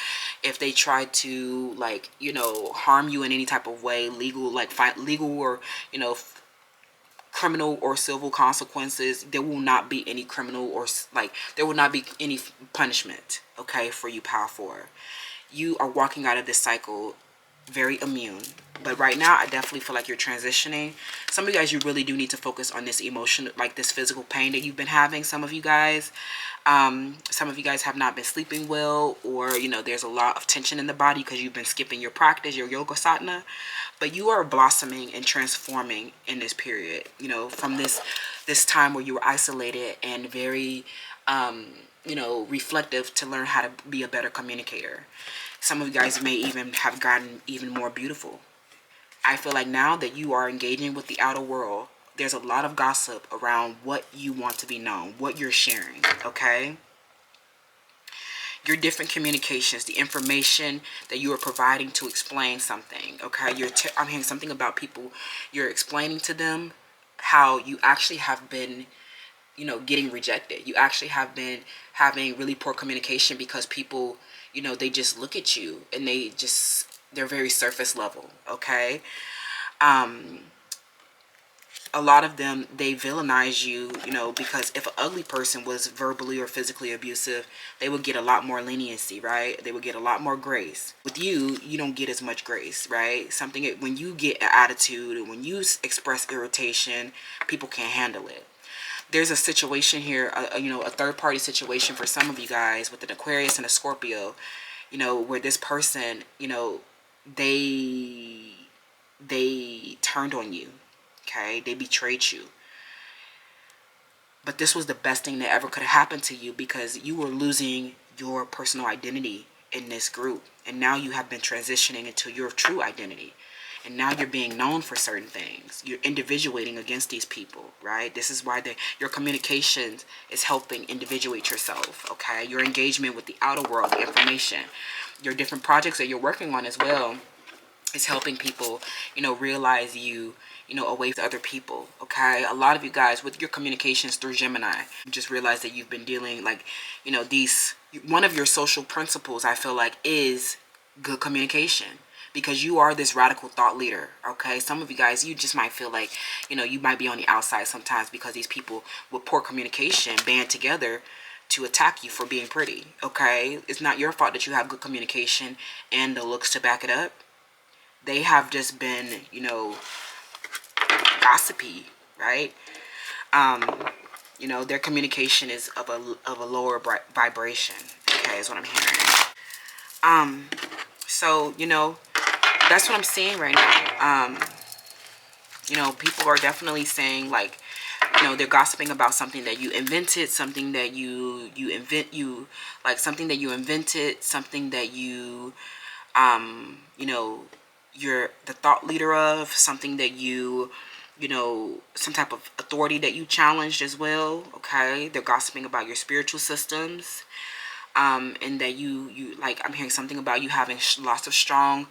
A: if they try to, like, you know, harm you in any type of way, legal, like legal or, you know, criminal or civil consequences, there will not be any criminal or like, there will not be any punishment, okay, for you, Pal 4. You are walking out of this cycle very immune. But right now, I definitely feel like you're transitioning. Some of you guys, you really do need to focus on this emotion, like this physical pain that you've been having. Some of you guys have not been sleeping well, or, you know, there's a lot of tension in the body because you've been skipping your practice, your yoga sadhana. But you are blossoming and transforming in this period, you know, from this time where you were isolated and very, you know, reflective, to learn how to be a better communicator. Some of you guys may even have gotten even more beautiful. I feel like now that you are engaging with the outer world, there's a lot of gossip around what you want to be known, what you're sharing, okay? Your different communications, the information that you are providing to explain something, okay? I'm hearing something about people, you're explaining to them how you actually have been, you know, getting rejected. You actually have been having really poor communication because people, you know, they just look at you and they're very surface level, okay? A lot of them, they villainize you, you know, because if an ugly person was verbally or physically abusive, they would get a lot more leniency, right? They would get a lot more grace. With you, you don't get as much grace, right? When you get an attitude, when you express irritation, people can't handle it. There's a situation here, you know, a third-party situation for some of you guys with an Aquarius and a Scorpio, you know, where this person, you know, they turned on you, okay? They betrayed you. But this was the best thing that ever could have happened to you because you were losing your personal identity in this group. And now you have been transitioning into your true identity. And now you're being known for certain things. You're individuating against these people, right? This is why your communications is helping individuate yourself, okay? Your engagement with the outer world, the information, your different projects that you're working on as well is helping people, you know, realize you know, away from other people, okay? A lot of you guys, with your communications through Gemini, you just realize that you've been dealing, like, you know, one of your social principles, I feel like, is good communication. Because you are this radical thought leader, okay? Some of you guys, you just might feel like, you know, you might be on the outside sometimes because these people with poor communication band together to attack you for being pretty, okay? It's not your fault that you have good communication and the looks to back it up. They have just been, you know, gossipy, right? You know, their communication is of a lower vibration, okay, is what I'm hearing. So, you know, that's what I'm seeing right now. You know, people are definitely saying, like, you know, they're gossiping about something that you invented, something that something that you invented, something that you know, you're the thought leader of, something that you know, some type of authority that you challenged as well, okay? They're gossiping about your spiritual systems, and that you like, I'm hearing something about you having lots of strong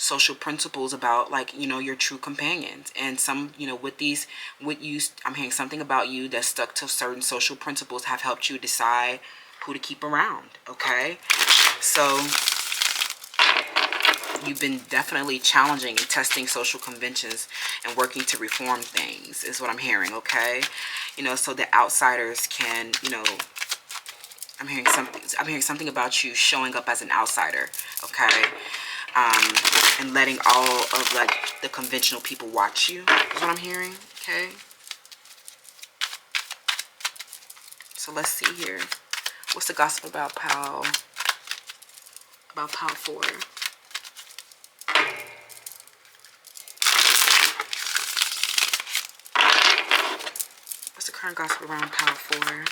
A: social principles about, like, you know, your true companions. And some, you know, I'm hearing something about you that stuck to certain social principles have helped you decide who to keep around, okay? So you've been definitely challenging and testing social conventions and working to reform things is what I'm hearing, okay? You know, so that outsiders can, you know, I'm hearing something about you showing up as an outsider, okay? And letting all of, like, the conventional people watch you is what I'm hearing, okay? So let's see here. What's the gossip about Pal 4? What's the current gossip around Pal 4?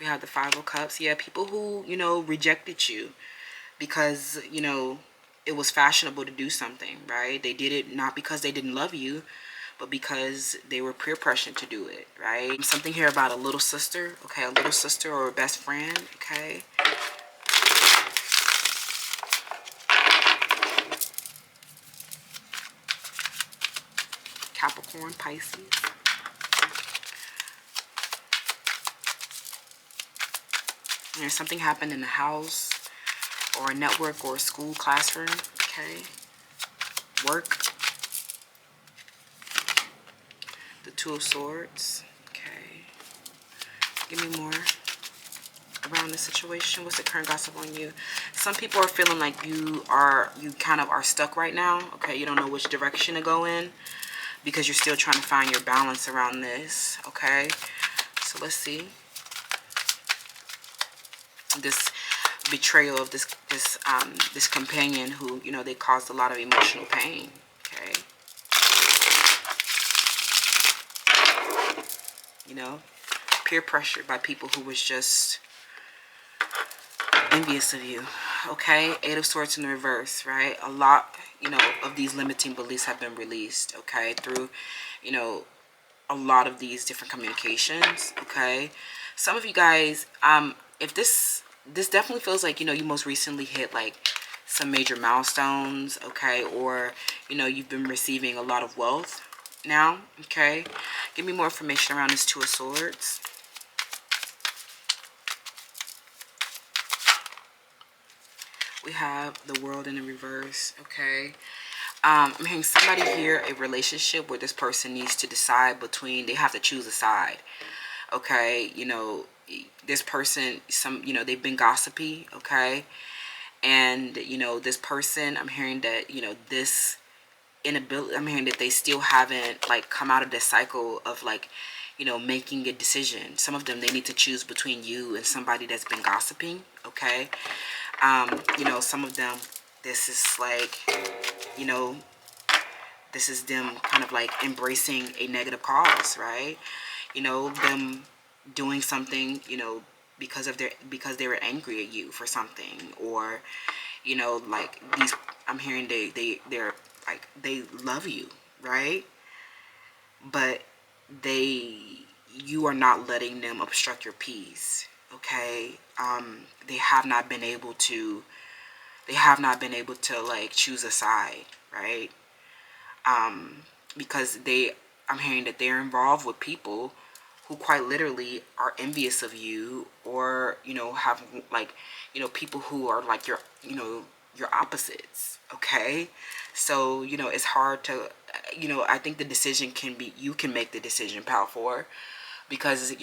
A: We have the 5 of Cups. Yeah, people who, you know, rejected you because, you know, it was fashionable to do something, right? They did it not because they didn't love you, but because they were peer pressured to do it, right? Something here about a little sister, okay? A little sister or a best friend, okay? Capricorn, Pisces. There's something happened in the house or a network or a school classroom, okay? Work. The 2 of Swords, okay? Give me more around the situation. What's the current gossip on you? Some people are feeling like you kind of are stuck right now, okay? You don't know which direction to go in because you're still trying to find your balance around this, okay? So let's see. This betrayal of this companion who, you know, they caused a lot of emotional pain, okay? You know, peer pressured by people who was just envious of you. Okay, Eight of Swords in the reverse, right? A lot, of these limiting beliefs have been released, okay, through, a lot of these different communications, okay? Some of you guys, if this definitely feels like, you most recently hit like some major milestones, okay, or you've been receiving a lot of wealth now, okay? Give me more information around this Two of Swords. We have the World in the reverse, okay? I'm hearing somebody here, a relationship where this person needs to decide between, they have to choose a side, okay? This person, they've been gossipy, okay? And, this person, I'm hearing that, this inability, I'm hearing that they still haven't, like, come out of this cycle of, like, making a decision. Some of them, they need to choose between you and somebody that's been gossiping, okay? Some of them, this is like, this is them kind of like embracing a negative cause, right? Them doing something, because they were angry at you for something, or, like these, I'm hearing they're like, they love you, right? But you are not letting them obstruct your peace, okay? They have not been able to like choose a side, right? Because I'm hearing that they're involved with people who quite literally are envious of you, or have like people who are like your opposites, okay? So it's hard to I think the decision can be, you can make the decision, pal, for, because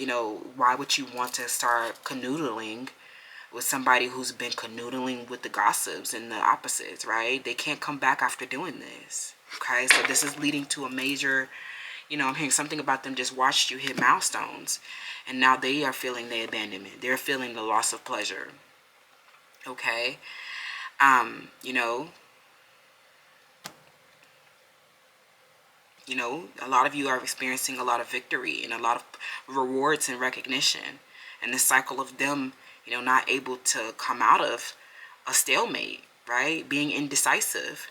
A: why would you want to start canoodling with somebody who's been canoodling with the gossips and the opposites, right? They can't come back after doing this, okay? So this is leading to a major, I'm hearing something about them just watched you hit milestones, and now they are feeling the abandonment. They're feeling the loss of pleasure, okay? A lot of you are experiencing a lot of victory and a lot of rewards and recognition, and the cycle of them, not able to come out of a stalemate, right? Being indecisive,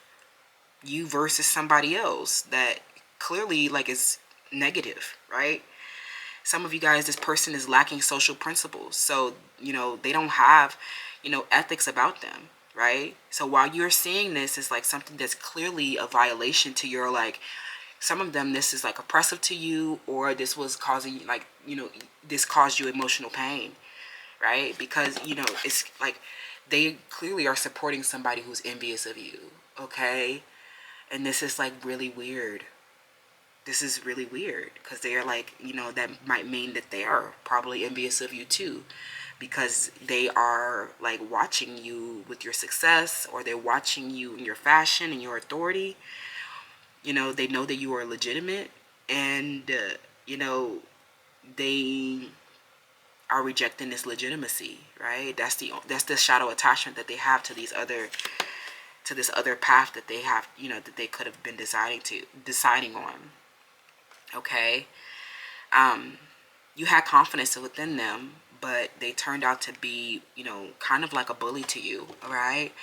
A: you versus somebody else that clearly like is negative, right? Some of you guys, this person is lacking social principles, so they don't have ethics about them, right? So while you're seeing this, it's like something that's clearly a violation to your, like, some of them, this is like oppressive to you, or this was causing, like, this caused you emotional pain, right? Because it's like they clearly are supporting somebody who's envious of you, okay? And this is like really weird. This is really weird, because they are like, that might mean that they are probably envious of you too, because they are like watching you with your success, or they're watching you in your fashion and your authority. They know that you are legitimate, and they are rejecting this legitimacy, right? That's the shadow attachment that they have to this other path that they have, that they could have been deciding on. Okay. You had confidence within them, but they turned out to be, kind of like a bully to you. All right.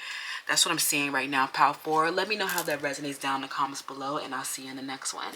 A: That's what I'm seeing right now, pal. 4. Let me know how that resonates down in the comments below, and I'll see you in the next one.